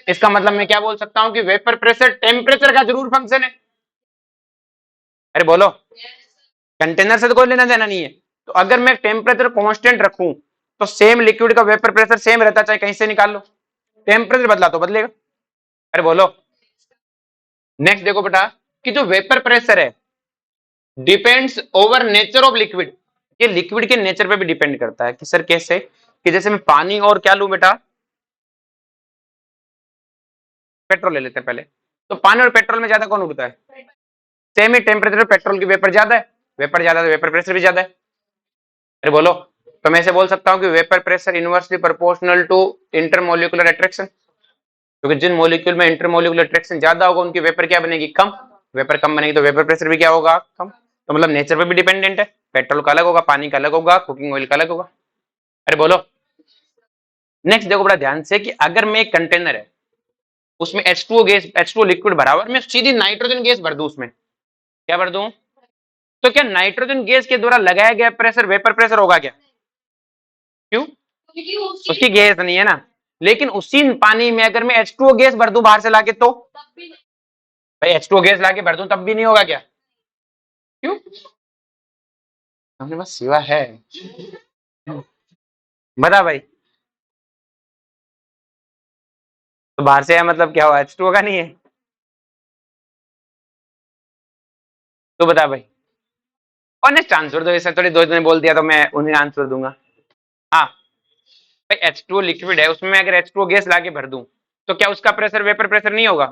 इसका मतलब मैं क्या बोल सकता हूं कि वेपर प्रेशर टेम्परेचर का जरूर फंक्शन है। अरे बोलो, कंटेनर से तो कोई लेना देना नहीं है, तो अगर मैं टेम्परेचर कांस्टेंट रखूं तो सेम लिक्विड का वेपर प्रेशर सेम रहता, चाहे कहीं से निकाल लो, टेम्परेचर बदला तो बदलेगा। अरे बोलो, नेक्स्ट देखो बेटा, कि जो वेपर प्रेशर है depends over nature of liquid, ये लिक्विड के नेचर पे भी डिपेंड करता है। कि सर कैसे? कि जैसे मैं पानी और क्या लूं बेटा, पेट्रोल ले लेते हैं पहले, तो पानी और पेट्रोल में ज्यादा कौन उड़ता है? सेम ही टेम्परेचर, पेट्रोल की वेपर ज्यादा है, वेपर ज्यादा है तो वेपर प्रेशर भी ज्यादा है। अरे बोलो, तो मैं ऐसे बोल सकता हूँ कि vapour pressure inversely proportional to intermolecular attraction, क्योंकि जिन मोलिक्यूल में इंटरमोलिकुलर अट्रैक्शन ज्यादा होगा उनकी वेपर क्या बनेगी? कम। वेपर कम बनेगी तो वेपर प्रेशर भी क्या होगा? कम। तो मतलब नेचर पे भी डिपेंडेंट है, पेट्रोल का अलग होगा, पानी का अलग होगा, कुकिंग ऑयल का अलग होगा। अरे बोलो, नेक्स्ट देखो बड़ा ध्यान से, कि अगर मैं एक कंटेनर है उसमें H2O गैस, H2O लिक्विड भरा हुआ है, मैं सीधी नाइट्रोजन गैस भर दूं उसमें, क्या भर दूं? तो क्या नाइट्रोजन गैस के द्वारा लगाया गया प्रेशर वेपर प्रेशर होगा क्या? क्यों? उसकी गैस नहीं है ना। लेकिन उसी पानी में अगर मैं H2O गैस भर दूं बाहर से लाके, तो भाई H2O गैस लाके भर दूं तब भी नहीं होगा क्या? क्यों? हमने बस सिवा है। बता भाई। तो बाहर से है मतलब क्या हुआ, H2O का नहीं है? तो बता भाई। ऑनेस्ट आंसर दो, ऐसा थोड़ी दो ने बोल दिया तो मैं उन्हें आंसर दूंगा। हाँ भाई, H2O लिक्विड है, उसमें अगर H2O गैस लाके भर दूं तो क्या उसका प्रेशर वेपर प्रेशर नहीं होगा?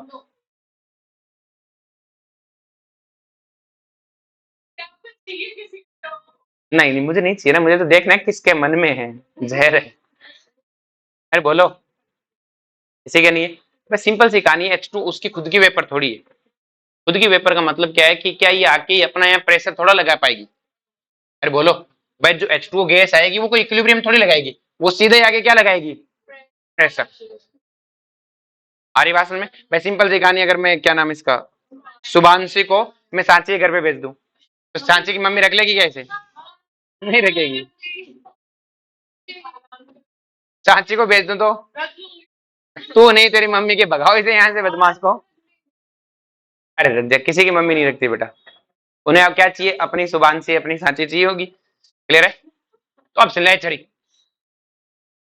नहीं नहीं, मुझे नहीं चाहिए ना, मुझे तो देखना है किसके मन में है जहर है। अरे बोलो। इसे क्या नहीं है? बस सिंपल सी कहानी है, H2 उसकी खुद की वेपर थोड़ी है। खुद की वेपर का मतलब क्या है कि क्या ये आके ही अपना यहाँ प्रेशर थोड़ा लगा पाएगी? अरे बोलो। भाई जो H2O गैस आएगी वो कोई इक्विलिब्रियम थोड़ी लगाएगी, वो सीधे ही आगे क्या लगाएगी? प्रेशर। आ रही बात समझ में? भाई सिंपल सी कहानी, अगर मैं क्या नाम इसका शुभांशी को मैं सांची के घर पे भेज दूं तो सांची की मम्मी रख लेगी क्या इसे? नहीं रखेगी। सांची को भेज दूं तो तू नहीं, तेरी मम्मी के भगाओ इसे यहाँ से, बदमाश को। अरे रख दे, किसी की मम्मी नहीं रखती बेटा। उन्हें अब क्या चाहिए? अपनी शुभांशी अपनी सांची चाहिए होगी। क्लियर है? तो अब चले चरी।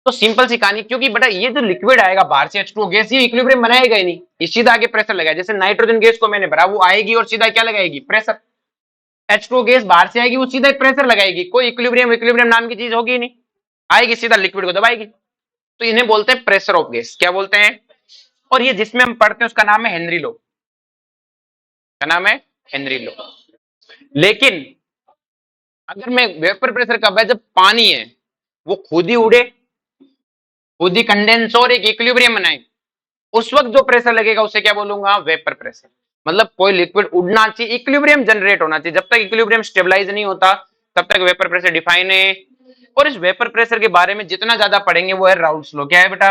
तो सिंपल सी कहानी, क्योंकि बेटा ये जो लिक्विड आएगा बाहर से H2O गैस, ये इक्विलिब्रियम बनाएगा ही नहीं, ये सीधा आगे प्रेशर लगाएगा। जैसे नाइट्रोजन गैस को मैंने भरा, वो आएगी और सीधा क्या लगाएगी? प्रेशर। H2O गैस बाहर से आएगी, वो सीधा प्रेशर लगाएगी, कोई इक्विलिब्रियम इक्विलिब्रियम नाम की चीज होगी ही नहीं, आएगी सीधा लिक्विड को दबाएगी। तो इन्हें बोलते हैं प्रेशर ऑफ गैस। क्या बोलते हैं? और ये जिसमें हम पढ़ते हैं उसका नाम है हेनरी लॉ। क्या नाम है? Henry law. लेकिन अगर मैं वेपर प्रेशर कब है? जब पानी है वो खुद ही उड़े, खुद ही कंडेंस और एक इक्विलिब्रियम बनाए, उस वक्त जो प्रेशर लगेगा उसे क्या बोलूंगा? Vapour pressure. मतलब कोई लिक्विड उड़ना चाहिए, इक्विलिब्रियम जनरेट होना चाहिए। जब तक इक्विलिब्रियम स्टेबलाइज नहीं होता तब तक वेपर प्रेशर डिफाइन है। और इस वेपर प्रेशर के बारे में जितना ज्यादा पढ़ेंगे वो है राउल्ट्स लॉ। क्या है बेटा?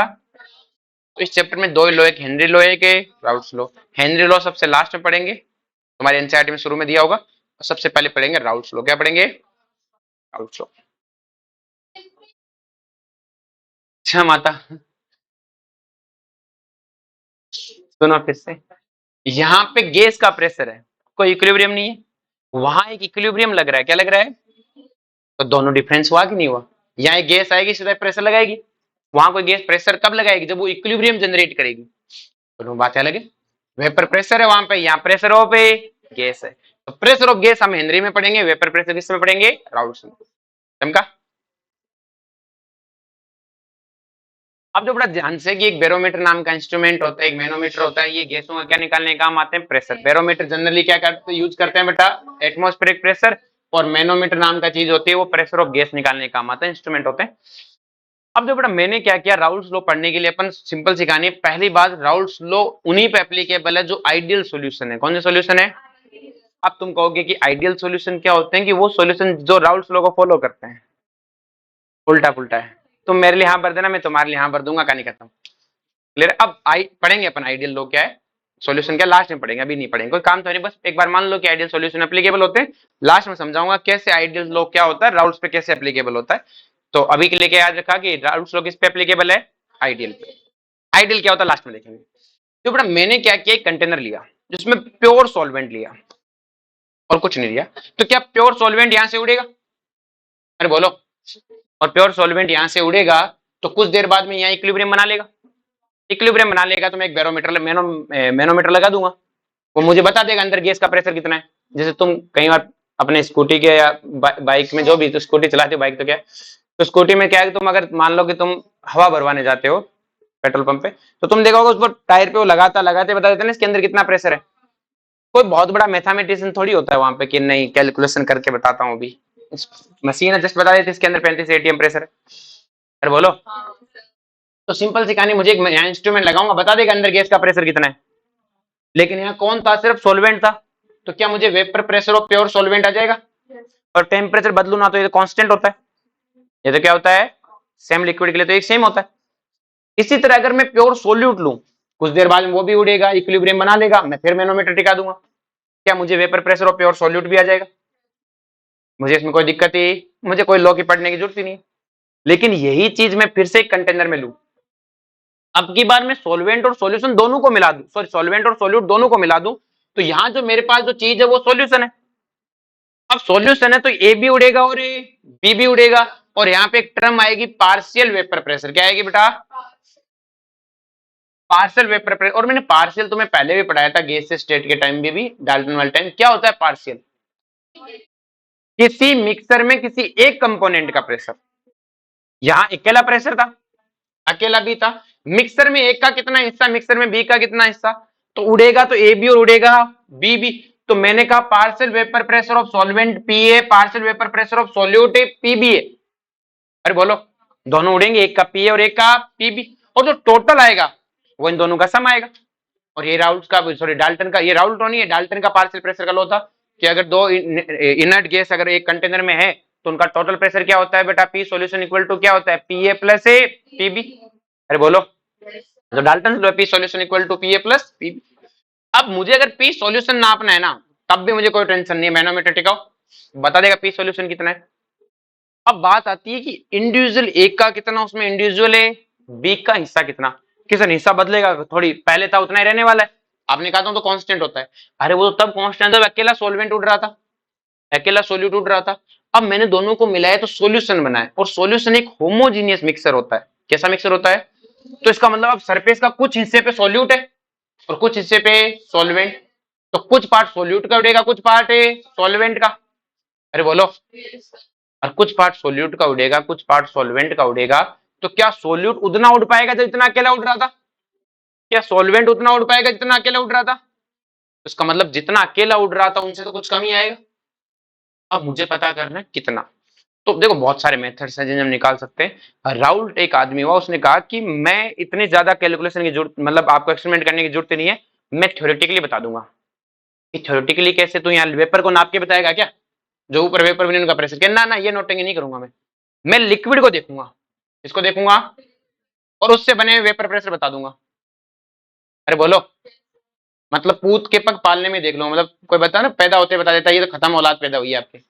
तो इस चैप्टर में दो लॉ, एक हेनरी लॉ एक राउल्ट्स लॉ। हेनरी लॉ सबसे लास्ट में पढ़ेंगे, तुम्हारे एनसीईआरटी में शुरू में दिया होगा। और सबसे पहले पढ़ेंगे राउल्ट्स लॉ। क्या पढ़ेंगे? Raoult's law. अच्छा माता, सुनो फिर से। यहाँ पे गैस का प्रेशर है, कोई इक्विलिब्रियम नहीं है। वहां एक इक्विलिब्रियम लग रहा है, क्या लग रहा है? तो दोनों डिफरेंस हुआ कि नहीं हुआ? यहाँ एक गैस आएगी सीधा प्रेशर लगाएगी, वहां कोई गैस प्रेशर कब लगाएगी? जब वो इक्विलिब्रियम जनरेट करेगी। दोनों बातें अलग है। वेपर प्रेशर है वहां पे, यहाँ प्रेशर ऑफ है, गैस है। तो प्रेशर ऑफ गैस हम हेनरी में पढ़ेंगे, वेपर प्रेशर किस में पढ़ेंगे? राउल्ट्स में। समझा? अब जो बड़ा ध्यान से कि एक बैरोमीटर नाम का इंस्ट्रूमेंट होता है, एक मैनोमीटर होता है, ये गैसों का क्या निकालने का काम आते हैं? प्रेशर। बैरोमीटर जनरली क्या करते यूज करते हैं बेटा? Atmospheric pressure. और मैनोमीटर नाम का चीज होती है वो प्रेशर ऑफ गैस निकालने का काम आता है, इंस्ट्रूमेंट होते हैं। अब जो बेटा मैंने क्या किया, राउल्ट्स लॉ पढ़ने के लिए अपन सिंपल सी कहानी, पहली बात राउल्ट्स लॉ उन्हीं पे एप्लीकेबल है जो आइडियल सॉल्यूशन है। कौन सा सॉल्यूशन है? अब तुम कहोगे कि आइडियल सॉल्यूशन क्या होते हैं? कि वो सॉल्यूशन जो राउल्ट्स लॉ को फॉलो करते हैं। उल्टा पुल्टा है। तुम मेरे लिए हाँ भर देना, मैं तुम्हारे लिए हाँ भर दूंगा, कहानी खत्म। क्लियर? अब पढ़ेंगे अपन आइडियल लॉ क्या है, सॉल्यूशन क्या, लास्ट में पढ़ेंगे, अभी नहीं पढ़ेंगे, कोई काम तो नहीं। बस एक बार मान लो कि आइडियल सॉल्यूशन एप्लीकेबल होते हैं, लास्ट में समझाऊंगा कैसे आइडियल लॉ क्या होता है, राउल्ट्स पे कैसे एप्लीकेबल होता है। तो अभी के लिए क्या याद रखा कि राउल्ट्स लॉ किस पे एप्लीकेबल है? आइडियल पे। आइडियल क्या होता है लास्ट में देखेंगे। तो बेटा मैंने क्या किया, एक कंटेनर लिया जिसमें प्योर सॉल्वेंट लिया और कुछ नहीं लिया। तो क्या प्योर सॉल्वेंट यहां से उड़ेगा? अरे बोलो। और प्योर सॉल्वेंट यहां से उड़ेगा तो कुछ देर बाद में यहाँ इक्विलिब्रियम बना लेगा। इक्विलिब्रियम बना लेगा तो मैं एक बैरोमीटर मैनोमीटर लगा दूंगा, वो मुझे बता देगा अंदर गैस का प्रेशर कितना है। जैसे तुम कई बार अपने स्कूटी के या बाइक में, जो भी तो स्कूटी चलाते हो, बाइक तो क्या है, तो स्कूटी में क्या है, तुम अगर मान लो कि तुम हवा भरवाने जाते हो पेट्रोल पंप पे, तो तुम देखोगे उस पर टायर पे वो लगाता लगाते बता देते ना इसके अंदर कितना प्रेशर है। कोई बहुत बड़ा मैथमेटिशियन थोड़ी होता है वहां पे कि नहीं कैलकुलेशन करके बताता हूँ अभी, मशीन है जस्ट बता देती इसके अंदर 35 एटीएम प्रेशर है। अरे बोलो। तो सिंपल सी कहानी, मुझे एक यहाँ इंस्ट्रूमेंट लगाऊंगा बता देगा अंदर गैस का प्रेशर कितना है। लेकिन यहाँ कौन था? सिर्फ सॉल्वेंट था। तो क्या मुझे वेपर प्रेशर और प्योर सॉल्वेंट आ जाएगा? और टेम्परेचर बदलू ना तो ये कांस्टेंट होता है, ये तो क्या होता है? सेम लिक्विड के लिए तो एक सेम होता है। इसी तरह अगर मैं प्योर सोल्यूट लूं, कुछ देर बाद में वो भी उड़ेगा, इक्विलिब्रियम बना लेगा, मैं फिर मैनोमीटर टिका दूंगा। क्या मुझे vapour pressure of pure solute भी आ जाएगा? मुझे इसमें कोई दिक्कत ही, मुझे कोई लॉ की पढ़ने की जरूरत ही नहीं। लेकिन यही चीज मैं फिर से एक कंटेनर में लूं, अब की बार मैं सॉल्वेंट और सॉल्यूशन दोनों को मिला दूं, सॉरी सॉल्वेंट और सॉल्यूट दोनों को मिला दूं, तो यहां जो मेरे पास जो चीज है वो सॉल्यूशन है। अब सॉल्यूशन है तो ए भी उड़ेगा और बी भी उड़ेगा, और यहाँ पे एक टर्म आएगी पार्शियल वेपर प्रेशर। क्या आएगी बेटा? Partial vapour pressure. और मैंने पार्शियल तुम्हें पहले भी पढ़ाया था गैस स्टेट के टाइम में भी, डाल्टन वाले टाइम। क्या होता है पार्शियल? किसी मिक्सर में किसी एक कंपोनेंट का प्रेशर। यहां अकेला प्रेशर था, अकेला बी था, मिक्सर में एक का कितना हिस्सा, मिक्सर में बी का कितना हिस्सा, तो उड़ेगा तो ए बी और उड़ेगा बी भी। तो मैंने कहा partial vapour pressure of solvent P A, partial vapour pressure of solute P B A. अरे बोलो, दोनों उड़ेंगे, एक का पी ए और एक का पी बी, और जो टोटल आएगा वो इन दोनों का सम आएगा। और ये राउल्ट का, सॉरी डाल्टन का, ये राउल्ट नहीं है, डाल्टन का पार्शियल प्रेशर का लॉ था कि अगर दो इनर्ट गैस अगर एक कंटेनर में है तो उनका टोटल प्रेशर क्या होता है बेटा? पी सॉल्यूशन इक्वल टू क्या होता है? P A plus A P B. अरे बोलो, तो Dalton law, P solution equal to P A plus P B. अब मुझे अगर पी सॉल्यूशन नापना है ना, तब भी मुझे कोई टेंशन नहीं है, मैनोमीटर टिकाओ बता देगा पी सॉल्यूशन कितना है। अब बात आती है कि इंडिविजुअल एक का कितना, उसमें इंडिविजुअल है बी का हिस्सा कितना। किसान हिस्सा बदलेगा थोड़ी, पहले था उतना ही रहने वाला है। आपने कहा था तो कांस्टेंट होता है। अरे वो तो तब कांस्टेंट था, अकेला सॉल्वेंट उड़ रहा था, अकेला सोल्यूट उड़ रहा था। अब मैंने दोनों को मिलाया तो सॉल्यूशन बनाया, और सॉल्यूशन एक होमोजीनियस मिक्सर होता है। कैसा मिक्सर होता है? तो इसका मतलब अब सरफेस का कुछ हिस्से पे सॉल्यूट है और कुछ हिस्से पे सॉल्वेंट, तो कुछ पार्ट सॉल्यूट का उड़ेगा, कुछ पार्ट है सॉल्वेंट का। अरे बोलो, और कुछ पार्ट सॉल्यूट का उड़ेगा, कुछ पार्ट सॉल्वेंट का उड़ेगा, तो क्या सॉल्यूट उतना उड़ पाएगा जितना अकेला उड़ रहा था? क्या सॉल्वेंट उतना उड़ पाएगा जितना अकेला उड़ रहा था? इसका मतलब जितना अकेला उड़ रहा था उनसे तो कुछ कम ही आएगा। अब मुझे पता करना है कितना। तो देखो बहुत सारे मेथड्स हैं जिन्हें हम निकाल सकते हैं। राउल्ट एक आदमी हुआ, उसने कहा कि मैं इतनी ज्यादा कैलकुलेशन की जरूरत, मतलब आपको एक्सपेरिमेंट करने की जरूरत नहीं है, मैं थ्योरेटिकली बता दूंगा। कि थ्योरेटिकली कैसे? तो यहाँ वेपर को नाप के बताएगा क्या? जो ऊपर वेपर बने उनका प्रेशर क्या? ना ना, ये नोटिंग नहीं करूंगा मैं लिक्विड को देखूंगा, इसको देखूंगा, और उससे बने वेपर प्रेशर बता दूंगा। अरे बोलो, मतलब पूत के पग पालने में देख लो, मतलब कोई बता ना, पैदा होते बता देता है ये तो खत्म औलाद पैदा हुई है आपकी,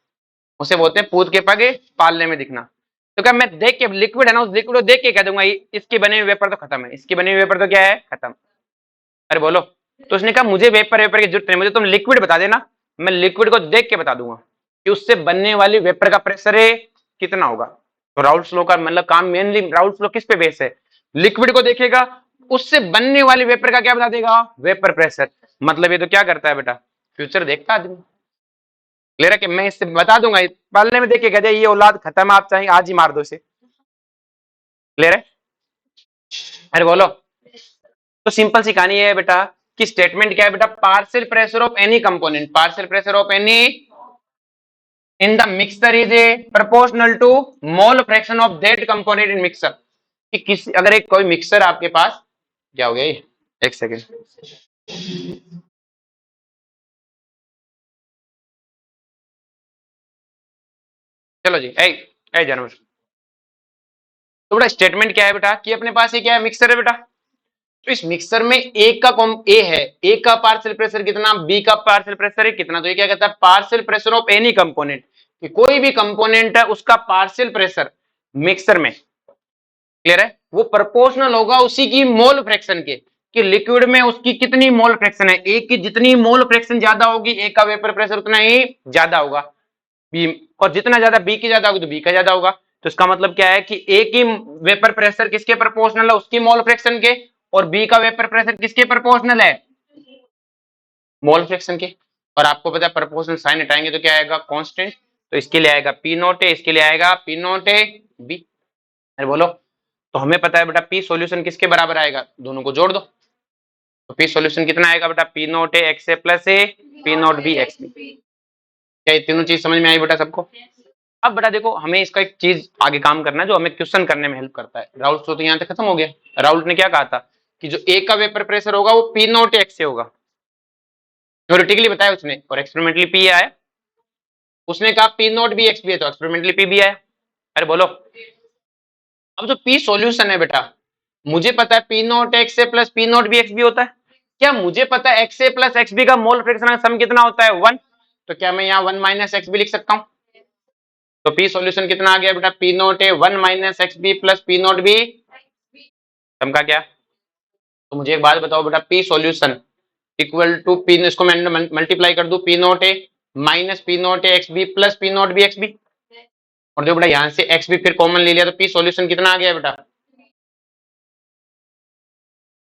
उसे बोलते हैं पूत के पग पालने में दिखना। तो क्या मैं देख के, लिक्विड है ना, उस लिक्विड को देख के कह दूंगा इसकी बने हुई वेपर तो खत्म है, इसकी बनी हुई वेपर तो क्या है? खत्म। अरे बोलो, तो उसने कहा मुझे वेपर वेपर की जरूरत नहीं, मुझे तुम लिक्विड बता देना, मैं लिक्विड को देख के बता दूंगा कि उससे बनने वाली वेपर का प्रेशर है कितना होगा। तो राउल्ट्स लॉ का मतलब काम मेनली, राउल्ट्स लॉ किस पे बेस है? लिक्विड को देखेगा, उससे बनने वाली वेपर का क्या बता देगा? Vapour pressure. मतलब ये तो क्या करता है बेटा? फ्यूचर देखता आदमी। ले रहा कि मैं इससे बता दूंगा, पालने में देख के कहते ये औलाद खत्म है, आप चाहेंगे आज ही मार दो इसे। ले रहे? अरे बोलो, तो सिंपल सी कहानी है बेटा कि स्टेटमेंट क्या है बेटा? Partial pressure of any component, partial pressure of any in the mixer is a proportional to mole fraction of that component in mixer. कि किसी, अगर एक कोई मिक्सर आपके पास, क्या हो गया ये? एक सेकेंड, चलो जी, ए जानवर। तो बेटा स्टेटमेंट क्या है बेटा कि अपने पास ये क्या है? मिक्सर है बेटा। तो इस मिक्सर में एक का ए है, ए का पार्शियल प्रेशर कितना, बी का पार्शियल प्रेशर है कितना, तो ये क्या कहता है? Partial pressure of any component, कि कोई भी कंपोनेंट है उसका पार्शियल प्रेशर मिक्सर में, क्लियर है, वो प्रोपोर्शनल होगा उसी की मोल फ्रैक्शन के, कि लिक्विड में उसकी कितनी मोल फ्रैक्शन है, ए की जितनी मोल फ्रैक्शन ज्यादा होगी ए का वेपर प्रेशर उतना ही ज्यादा होगा, बी, और जितना ज्यादा बी की ज्यादा होगी तो बी का ज्यादा होगा। तो इसका मतलब क्या है कि ए की वेपर प्रेशर किसके प्रोपोर्शनल है? उसकी मोल फ्रैक्शन के, और बी का वेपर प्रेशर किसके प्रोपोर्शनल है? मोल फ्रैक्शन के। और आपको पता है प्रोपोर्शनल साइन हटाएंगे तो क्या आएगा? कांस्टेंट। तो इसके लिए आएगा पी नोट ए, इसके लिए आएगा पी नोट ए बी। अरे बोलो, तो हमें पता है बेटा पी सॉल्यूशन किसके बराबर आएगा? दोनों को जोड़ दो, तो पी सॉल्यूशन कितना आएगा बेटा? P note A X A plus A P note B X B. क्या ये तीनों चीज समझ में आई बेटा सबको? अब बेटा देखो, हमें इसका एक चीज आगे काम करना है जो हमें क्वेश्चन करने में हेल्प करता है। राउल्ट तो यहाँ तक खत्म हो गया। राउल्ट ने क्या कहा था कि जो ए का वेपर प्रेशर होगा वो पी नोट एक्स से होगा, थ्योरेटिकली बताया उसने, और एक्सपेरिमेंटली पी आया। उसने कहा P note B X B है, तो एक्सपेरिमेंटली पी भी आया। अरे बोलो, अब जो पी सॉल्यूशन है बेटा, मुझे पता है P nought X A plus P note B X B होता है, क्या मुझे पता है X A plus X B का मोल फ्रैक्शन का सम कितना होता है 1, तो क्या मैं यहाँ 1 माइनस एक्स बी लिख सकता हूँ? तो पी सॉल्यूशन कितना आ गया बेटा, P not A 1 minus X B plus P not B, sum का क्या? तो मुझे एक बात बताओ बेटा, P solution equal to P, इसको मैं मल्टीप्लाई कर दूं, P not A minus P not A X B plus P not B X B, और देखो बेटा यहाँ से एक्स बी फिर कॉमन ले लिया तो पी सॉल्यूशन कितना आ गया बेटा,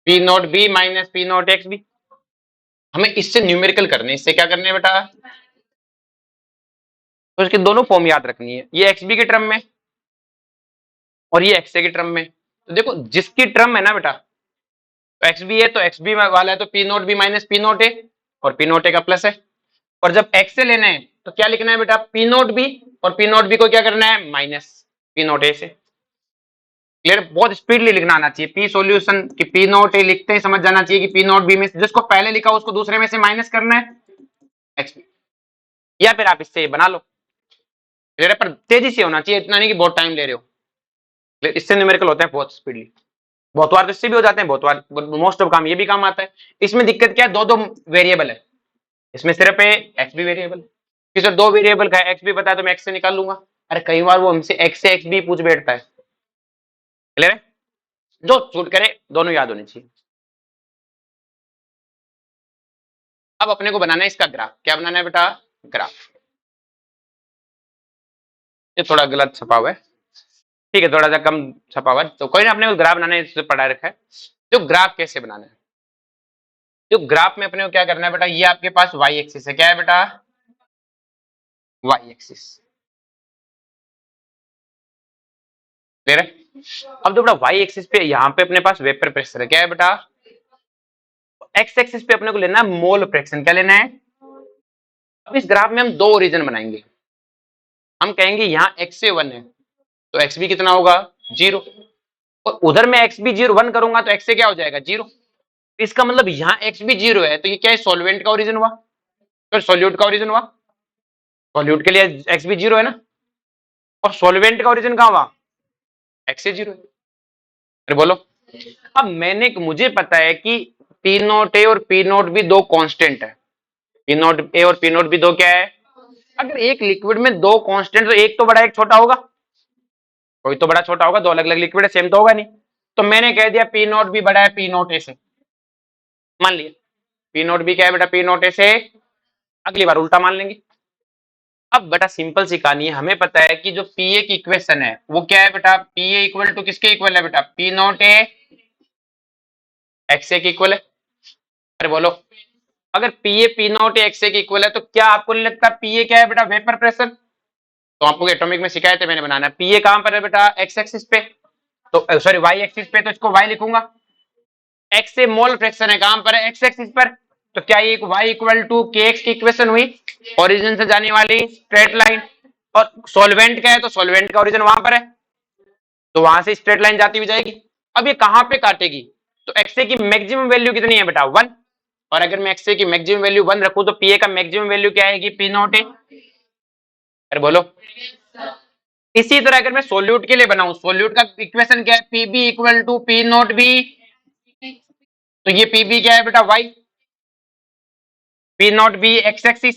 P not B minus P naught X B. हमें इससे न्यूमेरिकल करने, इससे क्या करने है बेटा, तो इसकी दोनों फॉर्म याद रखनी है, ये एक्स बी के टर्म में और ये एक्स ए के टर्म में। तो देखो जिसकी टर्म है ना बेटा, तो एक्स बी है तो एक्स बी वाला है तो P not B minus P not a, और पी नॉट ए का प्लस है। और जब एक्स ए लेना है तो क्या लिखना है बेटा, पी नॉट बी, और पी नॉट बी को क्या करना है, माइनस पी नॉट ए से। क्लियर, बहुत स्पीडली लिखना आना चाहिए, पी सॉल्यूशन की पी नॉट ए लिखते ही समझ जाना चाहिए कि पी नॉट बी में जिसको पहले लिखा उसको दूसरे में से माइनस करना है एक्स बी, या फिर आप इससे बना लो। क्लियर है, पर तेजी से होना चाहिए, इतना नहीं कि बहुत टाइम ले रहे हो। इससे न्यूमेरिकल होते हैं बहुत स्पीडली, बहुत बार तो इससे भी हो जाते हैं, बहुत बार मोस्ट ऑफ काम ये भी काम आता है। इसमें दिक्कत क्या है, दो दो वेरिएबल है, इसमें सिर्फ एक्स भी वेरिएबल, कि सर दो वेरिएबल का एक्स भी पता है तो मैं एक्स से निकाल लूंगा। अरे कई बार वो हमसे एक्स से एक्स भी पूछ बैठता है। क्लियर है, जो शूट करे दोनों याद होने चाहिए। अब अपने को बनाना है इसका ग्राफ, क्या बनाना है बेटा, ग्राफ। ये थोड़ा गलत छपा हुआ है, ठीक है, थोड़ा सा कम छपा हुआ है, तो कोई ना, अपने को ग्राफ बनाना है, इससे पढ़ा रखा है। तो ग्राफ कैसे बनाना है, तो ग्राफ में अपने को क्या करना है बेटा, ये आपके पास वाई एक्सिस है, क्या है बेटा, वाई एक्सिस। क्लियर है, अब जो बेटा वाई एक्सिस पे यहाँ पे अपने पास वेपर प्रेशर है, क्या है बेटा, एक्स एक्सिस पे अपने को लेना है मोल फ्रैक्शन, क्या लेना है। अब इस ग्राफ में हम दो ओरिजिन बनाएंगे, हम कहेंगे यहाँ एक्स से 1 है तो एक्स भी कितना होगा, 0, और उधर मैं एक्स भी 0 1 करूंगा तो एक्स से क्या हो जाएगा, 0। इसका मतलब यहाँ एक्स भी 0 है, तो ये क्या है, सॉल्वेंट का ओरिजिन हुआ, फिर सॉल्यूट का ओरिजिन हुआ, सॉल्यूट के लिए एक्स भी 0 है ना, और सॉल्वेंट का ओरिजिन कहाँ हुआ, एक्स से 0 है। फिर बोलो, अब मुझे पता है कि पी नोट ए और पी नोट बी दो कांस्टेंट है, पी नोट ए और पी नोट बी दो क्या है, अगर एक लिक्विड में दो कांस्टेंट तो एक तो बड़ा एक छोटा होगा, कोई तो बड़ा छोटा होगा, दो अलग अलग लिक्विड है, सेम तो होगा नहीं। तो मैंने कह दिया पी नोट बी बड़ा है पी नोट ए से, मान लिया पी नोट बी क्या है बेटा, पी नोट ए से, अगली बार उल्टा मान लेंगे। अब बेटा सिंपल सी कहानी है, हमें पता है कि जो पी ए की इक्वेशन है वो क्या है बेटा, पी ए इक्वल टू किसके इक्वल है बेटा, P note A X A के इक्वल है। अरे बोलो, अगर P A P nought X A के इक्वल है तो क्या आपको नहीं लगता पी ए क्या है बेटा, वेपर प्रेशर। तो आपको एटॉमिक में सिखाया थे मैंने बनाना, पी ए कहां पर है बेटा, एक्स एक्सिस पे, तो सॉरी वाई एक्सिस पे, तो इसको वाई लिखूंगा। एक्स से मोल फ्रैक्शन है कहां पर है, एक्स एक्सिस पर, तो क्या ये वाई इक्वल टू के एक्स की इक्वेशन हुई, ओरिजिन से जाने वाली स्ट्रेट लाइन, और सॉल्वेंट का है तो सॉल्वेंट का ओरिजिन वहां पर है, तो वहां से स्ट्रेट लाइन जाती हुई जाएगी। अब ये कहां पे काटेगी, तो एक्स ए की मैक्सिमम वैल्यू कितनी है बेटा, 1, और अगर मैं एक्स ए की मैक्सिमम वैल्यू 1 रखूं तो पी ए का मैक्सिमम वैल्यू क्या आएगी, पी नॉट ए। अरे बोलो, इसी तरह अगर मैं सोल्यूट के लिए बनाऊं, सोल्यूट का इक्वेशन क्या है, PB equal to P not B, तो ये पीबी क्या है बेटा, Y, P not B X axis,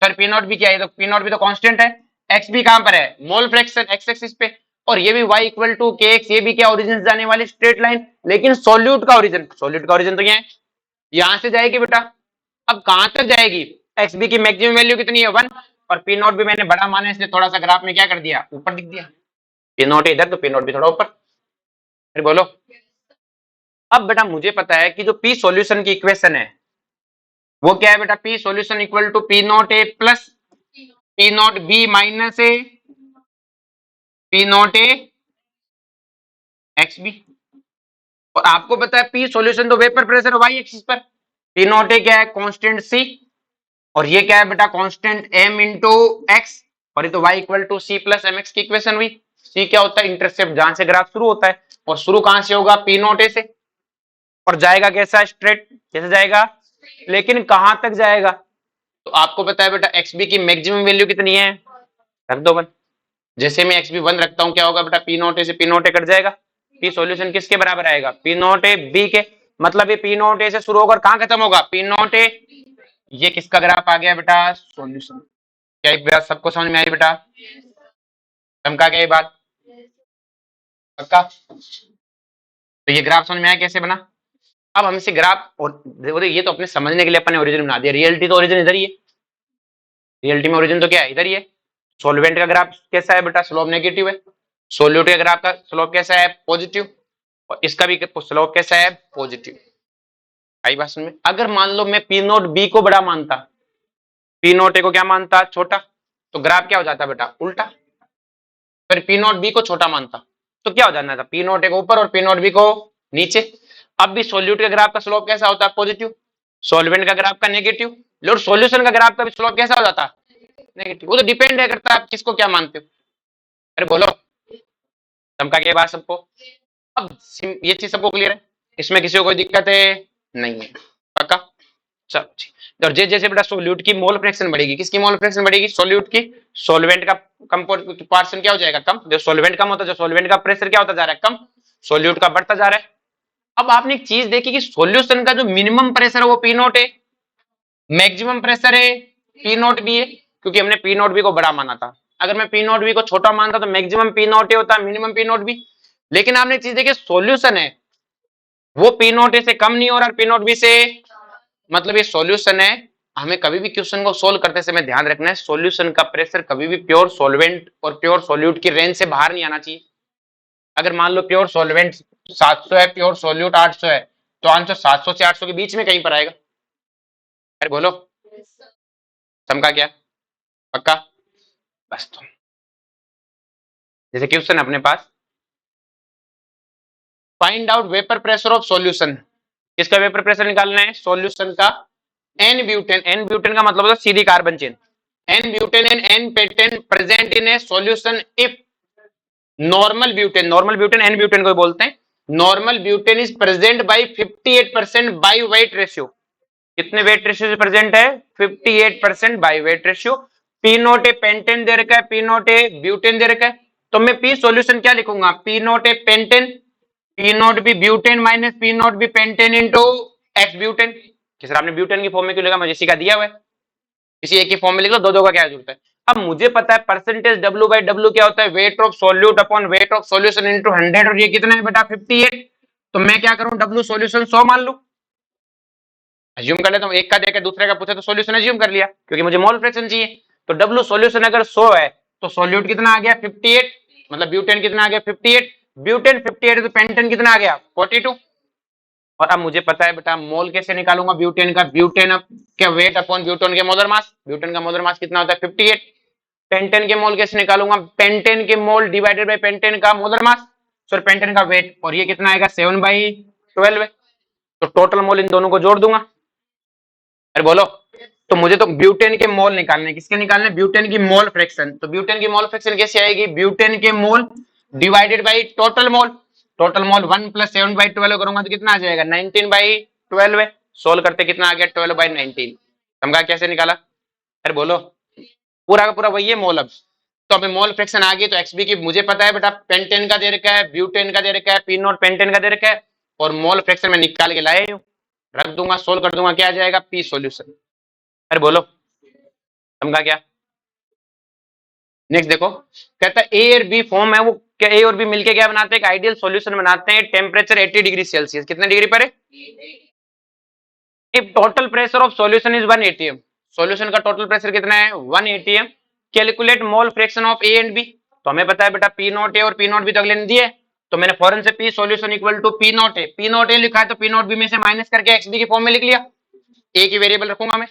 sir P not B क्या है, तो पी नॉट बी तो कांस्टेंट है, एक्स बी कहां पर है, मोल फ्रैक्शन एक्स एक्सिस पे, और ये भी y इक्वल टू के एक्स, ये भी क्या ओरिजिन से जाने वाली स्ट्रेट लाइन, लेकिन सोल्यूट का ओरिजिन, सोल्यूट का ओरिजिन तो ये है, यहां से जाएगी बेटा। अब कहां तक जाएगी, एक्स बी की मैक्सिमम वैल्यू कितनी है, 1, और पी नॉट भी मैंने बड़ा माना इसलिए थोड़ा सा ग्राफ में क्या कर दिया, ऊपर दिख दिया, पी नॉट इधर तो पी नॉट भी थोड़ा ऊपर। फिर बोलो, अब बेटा मुझे पता है कि जो पी सॉल्यूशन की इक्वेशन है वो क्या है बेटा, P solution equal to P not A plus P not B minus A P not A X B, और आपको पता है पी सॉल्यूशन तो वेपर प्रेशर वाई एक्सिस पर, पी नॉट ए क्या है, कांस्टेंट सी, और ये क्या है बेटा, कांस्टेंट एम इंटू एक्स, और ये तो Y equal to C plus M X की इक्वेशन हुई। सी क्या होता है, इंटरसेप्ट, जहां से ग्राफ शुरू होता है, और शुरू कहां से होगा, पी नॉट ए से, और जाएगा कैसा, स्ट्रेट, कैसे जाएगा, लेकिन कहां तक जाएगा, तो आपको पता है बेटा एक्स बी की मैक्सिमम वैल्यू कितनी है, रख दो 1, जैसे मैं एक्स बी 1 रखता हूं क्या होगा बेटा, पी नॉट ए से पी नॉट ए कट जाएगा, पी सॉल्यूशन किसके बराबर आएगा, पी नॉट ए बी के, मतलब ये पी नॉट ए से शुरू होकर कहां खत्म होगा, पी नॉट ए। ये किसका ग्राफ आ गया बेटा, सॉल्यूशन। क्या एक बात सबको समझ में आई बेटा, चमका क्या ये बात, पक्का। तो ये ग्राफ समझ में आया कैसे बना। अब हम इसे ग्राफ, और देखो ये तो अपने समझने के लिए अपन ने ओरिजिन बना दिया, रियलिटी तो ओरिजिन इधर ही है, रियलिटी में ओरिजिन तो क्या है, इधर ही है। सॉल्वेंट का ग्राफ कैसा है बेटा, स्लोप नेगेटिव है। सोल्यूट का ग्राफ का स्लोप कैसा है, पॉजिटिव। और इसका भी स्लोप कैसा है, पॉजिटिव। आई बात समझ में। अगर मान लो मैं पी नोट बी को बड़ा मानता, पी नोट ए को क्या मानता, छोटा, तो ग्राफ क्या हो जाता बेटा, उल्टा। फिर पी नोट बी को छोटा मानता तो क्या हो जाना था, पी नोट ए को ऊपर और पी नोट बी को नीचे। अब भी सोल्यूट के ग्राफ का स्लोप कैसा होता है, पॉजिटिव। सॉल्वेंट का ग्राफ का नेगेटिव। और सॉल्यूशन का ग्राफ का भी स्लोप कैसा हो जाता, नेगेटिव। वो तो डिपेंड है करता है आप किसको क्या मानते हो। अरे बोलो, चमका के बात सबको। अब ये चीज सबको क्लियर है, इसमें किसी को कोई दिक्कत है नहीं है, पक्का। चलो, और जैसे बेटा सोल्यूट की मोल फ्रैक्शन बढ़ेगी, किसकी मोल फ्रैक्शन बढ़ेगी, सोल्यूट की। सॉल्वेंट का कंपोर्शन क्या हो जाएगा, कम। जो सॉल्वेंट कम होता है, जो सॉल्वेंट का प्रेशर क्या होता जा रहा है, कम। सोल्यूट का बढ़ता जा रहा है। अब आपने एक चीज देखी कि सॉल्यूशन का जो मिनिमम प्रेशर है वो पी नॉट है, मैक्सिमम प्रेशर है पी नॉट बी है, क्योंकि हमने पी नॉट बी को बड़ा माना था। अगर मैं पी नॉट बी को छोटा मानता तो मैक्सिमम पी नॉट ए होता, मिनिमम पी नॉट बी। लेकिन आपने एक चीज देखी, सॉल्यूशन है वो पी नॉट ए से कम नहीं हो रहा, पी नॉट बी से, मतलब ये सॉल्यूशन है। हमें कभी भी क्वेश्चन को सोल्व करते समय ध्यान रखना है, सॉल्यूशन का प्रेशर कभी भी प्योर सॉल्वेंट और प्योर सॉल्यूट की रेंज से बाहर नहीं आना चाहिए। अगर मान लो प्योर सॉल्वेंट 700 है, प्योर सॉल्यूट 800 है, तो आंसर 700 से 800 के बीच में कहीं पर आएगा। अरे बोलो, समझा क्या, पक्का। बस तो जैसे क्वेश्चन अपने पास, find out vapour pressure of solution. किसका वेपर प्रेशर निकालना है, सॉल्यूशन का। एन ब्यूटेन, एन ब्यूटेन का मतलब होता है सीधी carbon chain. N butane and n pentane present in a solution if normal butane n butane को बोलते हैं। Normal butane is present by 58% by weight ratio. कितने वेट रेशियो से प्रेजेंट है, 58% by weight ratio. P note A pentane दे रखा है, P note A butane दे रखा है, तो मैं पी सॉल्यूशन क्या लिखूंगा, P note A pentane, P note B butane minus P note B pentane into X butane. किस आपने ब्यूटेन की फॉर्म में क्यों लिखा, मुझे इसी का दिया हुआ है, इसी एक ही फॉर्म में लिख लो, दो का क्या जरूरत है। अब मुझे पता है परसेंटेज डब्ल्यू बाई डब्ल्यू क्या होता है, weight of solute upon weight of solution into 100, और ये कितना है बेटा 58। तो मैं क्या करूं, डब्ल्यू सॉल्यूशन 100 मान लूं, अज्यूम कर लेता हूं, एक का देकर दूसरे का पूछे तो सॉल्यूशन अज्यूम कर लिया, क्योंकि मुझे मोल फ्रैक्शन चाहिए। तो डब्ल्यू सॉल्यूशन अगर 100 है तो सॉल्यूट कितना आ गया 58, मतलब ब्यूटेन कितना आ गया 58, ब्यूटेन 58 है तो पेंटेन कितना आ गया 42। और अब मुझे पता है बेटा मोल कैसे निकालूंगा ब्यूटेन का, ब्यूटेन का वेट अपॉन ब्यूटेन के मोलर मास, ब्यूटेन का मोलर मास कितना होता है 58। पेंटेन के मोल कैसे निकालूंगा, पेंटेन के मोल डिवाइडेड बाय पेंटेन का मोलर मास, सॉरी पेंटेन का वेट, और ये कितना आएगा 7/12। तो टोटल मोल इन दोनों को जोड़ दूंगा। अरे बोलो, तो मुझे तो ब्यूटेन के मोल निकालने, किसके निकालने, ब्यूटेन की मोल फ्रैक्शन। तो ब्यूटेन की मोल फ्रैक्शन कैसे आएगी, ब्यूटेन के मोल divided by total mole. Total mole 1 + 7/12 करूंगा तो कितना आ जाएगा 19/12। सोल्व करते कितना आ गया 12/19। समझा कैसे निकाला, अरे बोलो, पूरा का पूरा वही है मोल। अब तो अभी मोल फ्रैक्शन आ गई, तो एक्सबी की मुझे पता है बेटा, पेंटेन का दे रखा है, ब्यूटेन का दे रखा है, पी नॉट पेंटेन का दे रखा है, और मोल फ्रैक्शन में निकाल के लाए हूं, रख दूंगा, सोल्व कर दूंगा, क्या आ जाएगा पी सॉल्यूशन। अरे बोलो, समझा क्या। नेक्स्ट देखो, कहता है ए और बी फॉर्म है, वो क्या ए और बी मिलके क्या बनाते हैं, एक आइडियल सॉल्यूशन बनाते हैं, टेम्परेचर 80 डिग्री सेल्सियस, कितने डिग्री पर है, if total pressure of solution is 1 atm, solution का टोटल प्रेशर कितना है 1 atm, calculate mole fraction of A and B. तो हमें पता है बेटा पी नॉट ए और पी नॉट बी तो अगले ने दिए, तो मैंने फौरन से P solution equal to P not A, P not A लिखा है तो पी नॉट बी में से माइनस करके एक्स बी की फॉर्म में लिख लिया, ए की वेरिएबल रखूंगा मैं।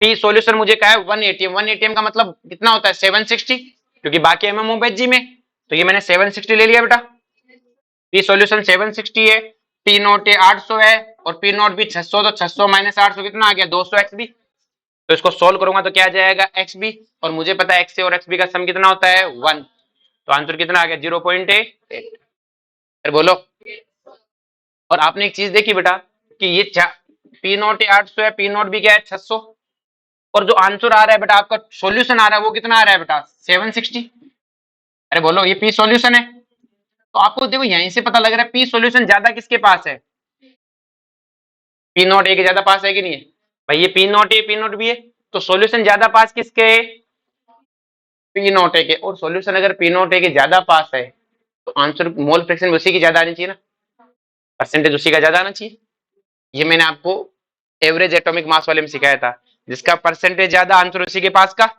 पी सॉल्यूशन मुझे कहा है 1 atm, 1 atm का मतलब कितना होता है 760, क्योंकि बाकी एमएम हो जी में, तो ये मैंने 760 ले लिया बेटा। पी सॉल्यूशन 760 है, पी नॉट ए 800 है, और पी नॉट बी 600, तो 600 माइनस 800 कितना आ गया 200 एक्स बी। तो इसको सोल्व करूंगा तो क्या आ जाएगा एक्स बी, और मुझे पता है एक्स ए और एक्स बी का सम कितना होता है 1, तो आंसर कितना आ गया 0.8। फिर बोलो, और आपने एक चीज देखी बेटा कि ये पी नॉट ए 800 है, पी नॉट बी क्या है 600, और जो आंसर आ रहा है बेटा आपका सॉल्यूशन आ रहा है वो कितना आ रहा है बेटा 760। अरे बोलो, ये पी सॉल्यूशन है, तो आपको देखो यहीं से पता लग रहा है पी सॉल्यूशन ज्यादा किसके पास है, पी नॉट ए के ज्यादा पास है कि नहीं है भाई, ये P not A P not be है, तो सॉल्यूशन ज्यादा पास किसके है, पी नॉट ए के। और सॉल्यूशन अगर पी नॉट ए के ज्यादा पास है तो आंसर मोल फ्रैक्शन उसी की ज्यादा आनी चाहिए ना, परसेंटेज उसी का ज्यादा आना चाहिए। ये मैंने आपको एवरेज एटॉमिक मास वाले में सिखाया था, जिसका परसेंटेज ज्यादा आंसर उसी के पास का।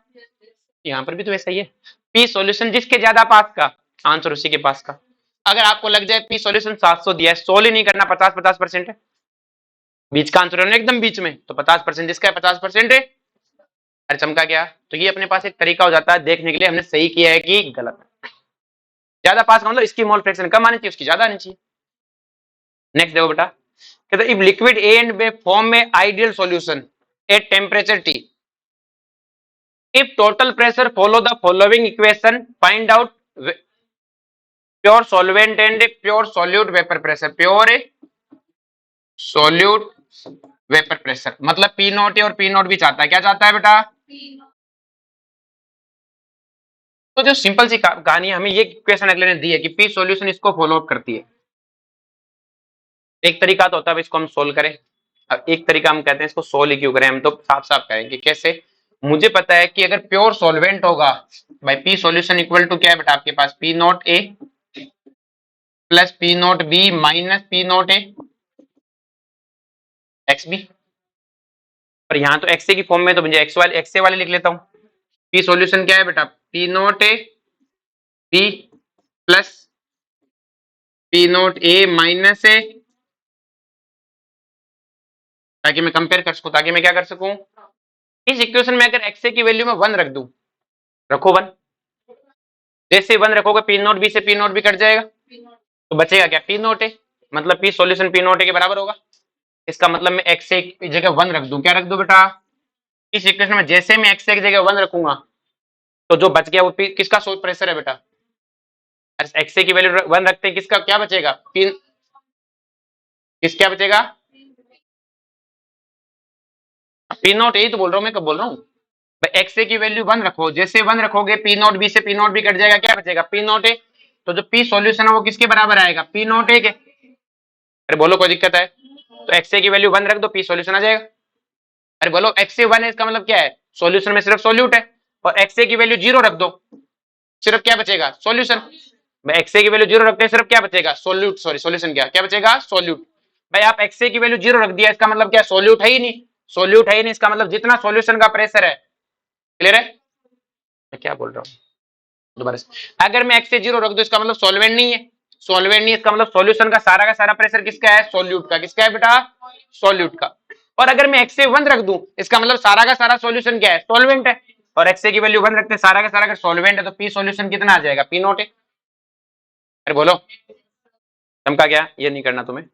यहाँ पर भी तो ऐसा ही है, पी सॉल्यूशन जिसके ज्यादा पास का आंसर उसी के पास का। अगर आपको लग जाए पी सॉल्यूशन 700 दिया है, सोल्व ही नहीं करना, 50-50% है, बीच का आंसर है ना एकदम बीच में, तो 50% जिसका है 50% है। अरे चमका क्या, तो ये अपने पास एक तरीका हो जाता है देखने के लिए हमने सही किया है कि गलत। ज्यादा पास का मतलब इसकी मोल फ्रैक्शन कम आनी चाहिए, उसकी ज्यादा आनी चाहिए। नेक्स्ट देखो बेटा, कहते if liquid A and B form में ideal solution at temperature T, if total pressure follow the following equation, find out pure solvent and pure solute vapour pressure. Pure solute vapour pressure मतलब P naught और P naught भी चाहता है, क्या चाहता है बेटा, तो जो सिंपल सी कहानी हमें ये क्वेश्चन अगले ने दी है कि पी सॉल्यूशन इसको फॉलो अप करती है। एक तरीका तो होता है इसको हम सोल्व करें, अब एक तरीका हम कहते हैं इसको सोल्व ही क्यों करें, हम तो साफ साफ करेंगे कैसे। मुझे पता है कि अगर प्योर सॉल्वेंट होगा भाई, पी सॉल्यूशन इक्वल टू क्या है बेटा आपके पास, P not A plus P not B minus P not A X B. पर यहाँ तो एक्स ए की फॉर्म में, तो मुझे एक्स ए वाले लिख लेता हूँ। पी सॉल्यूशन क्या है बेटा, P not A B plus P not A minus A, ताकि मैं कंपेयर कर सकूं, ताकि मैं क्या कर सकूं, इस इक्वेशन में अगर एक्स ए की वैल्यू में 1 रख दूं, रखो 1, जैसे 1 रखोगे पी नॉट बी से पी नॉट बी कट जाएगा, तो बचेगा क्या, पी नॉट ए, मतलब P solution P not a के बराबर होगा। इसका मतलब मैं एक्स ए की जगह 1 रख दूं, क्या रख दूं बेटा, इस इक्वेशन में जैसे मैं एक्स ए की जगह 1 रखूंगा, तो जो बच गया वो किसका सोर्स प्रेशर है बेटा, एक्स ए की वैल्यू 1 रखते हैं, किसका क्या बचेगा, किस क्या बचेगा, पी नॉट ए तो बोल रहा हूं मैं, कब बोल रहा हूँ, एक्स ए की वैल्यू 1 रखो, जैसे 1 रखोगे पी नॉट बी से पी नॉट बी कट जाएगा, क्या बचेगा, पी नॉट ए। तो जो पी सॉल्यूशन है वो किसके बराबर आएगा, पी नॉट ए के। अरे बोलो कोई दिक्कत है, तो एक्स ए की वैल्यू 1 रख दो, पी सॉल्यूशन आ जाएगा। अरे बोलो एक्स ए 1 है, इसका मतलब क्या है, सॉल्यूशन में सिर्फ सॉल्यूट है, और एक्स ए की वैल्यू 0 रख दो, सिर्फ क्या बचेगा, सॉल्यूशन। भाई एक्स ए की वैल्यू 0 रखते हैं, सिर्फ क्या बचेगा, सोल्यूट, सॉरी सॉल्यूशन, क्या बचेगा, सोल्यूट। भाई आप एक्स ए की वैल्यू 0 रख दिया, इसका मतलब क्या, सोल्यूट है ही नहीं, सोल्यूट है ही नहीं, इसका मतलब जितना सॉल्यूशन का प्रेशर है। क्लियर है, मैं क्या बोल रहा हूँ दोबारा से, अगर मैं एक्स से 0 रख दूं इसका मतलब सॉल्वेंट नहीं है, सॉल्वेंट नहीं, इसका मतलब सॉल्यूशन का सारा प्रेशर किसका है, सॉल्यूट का, किसका है बेटा, सॉल्यूट का। और अगर मैं एक्स से 1 रख दूं, इसका मतलब सारा का सारा सॉल्यूशन क्या है, सॉल्वेंट है, और एक्स की वैल्यू 1 रखते हैं, सारा का सारा अगर सॉल्वेंट है तो पी सॉल्यूशन कितना आ जाएगा, पी नॉट है। अरे बोलो चमका क्या, ये नहीं करना तुम्हें।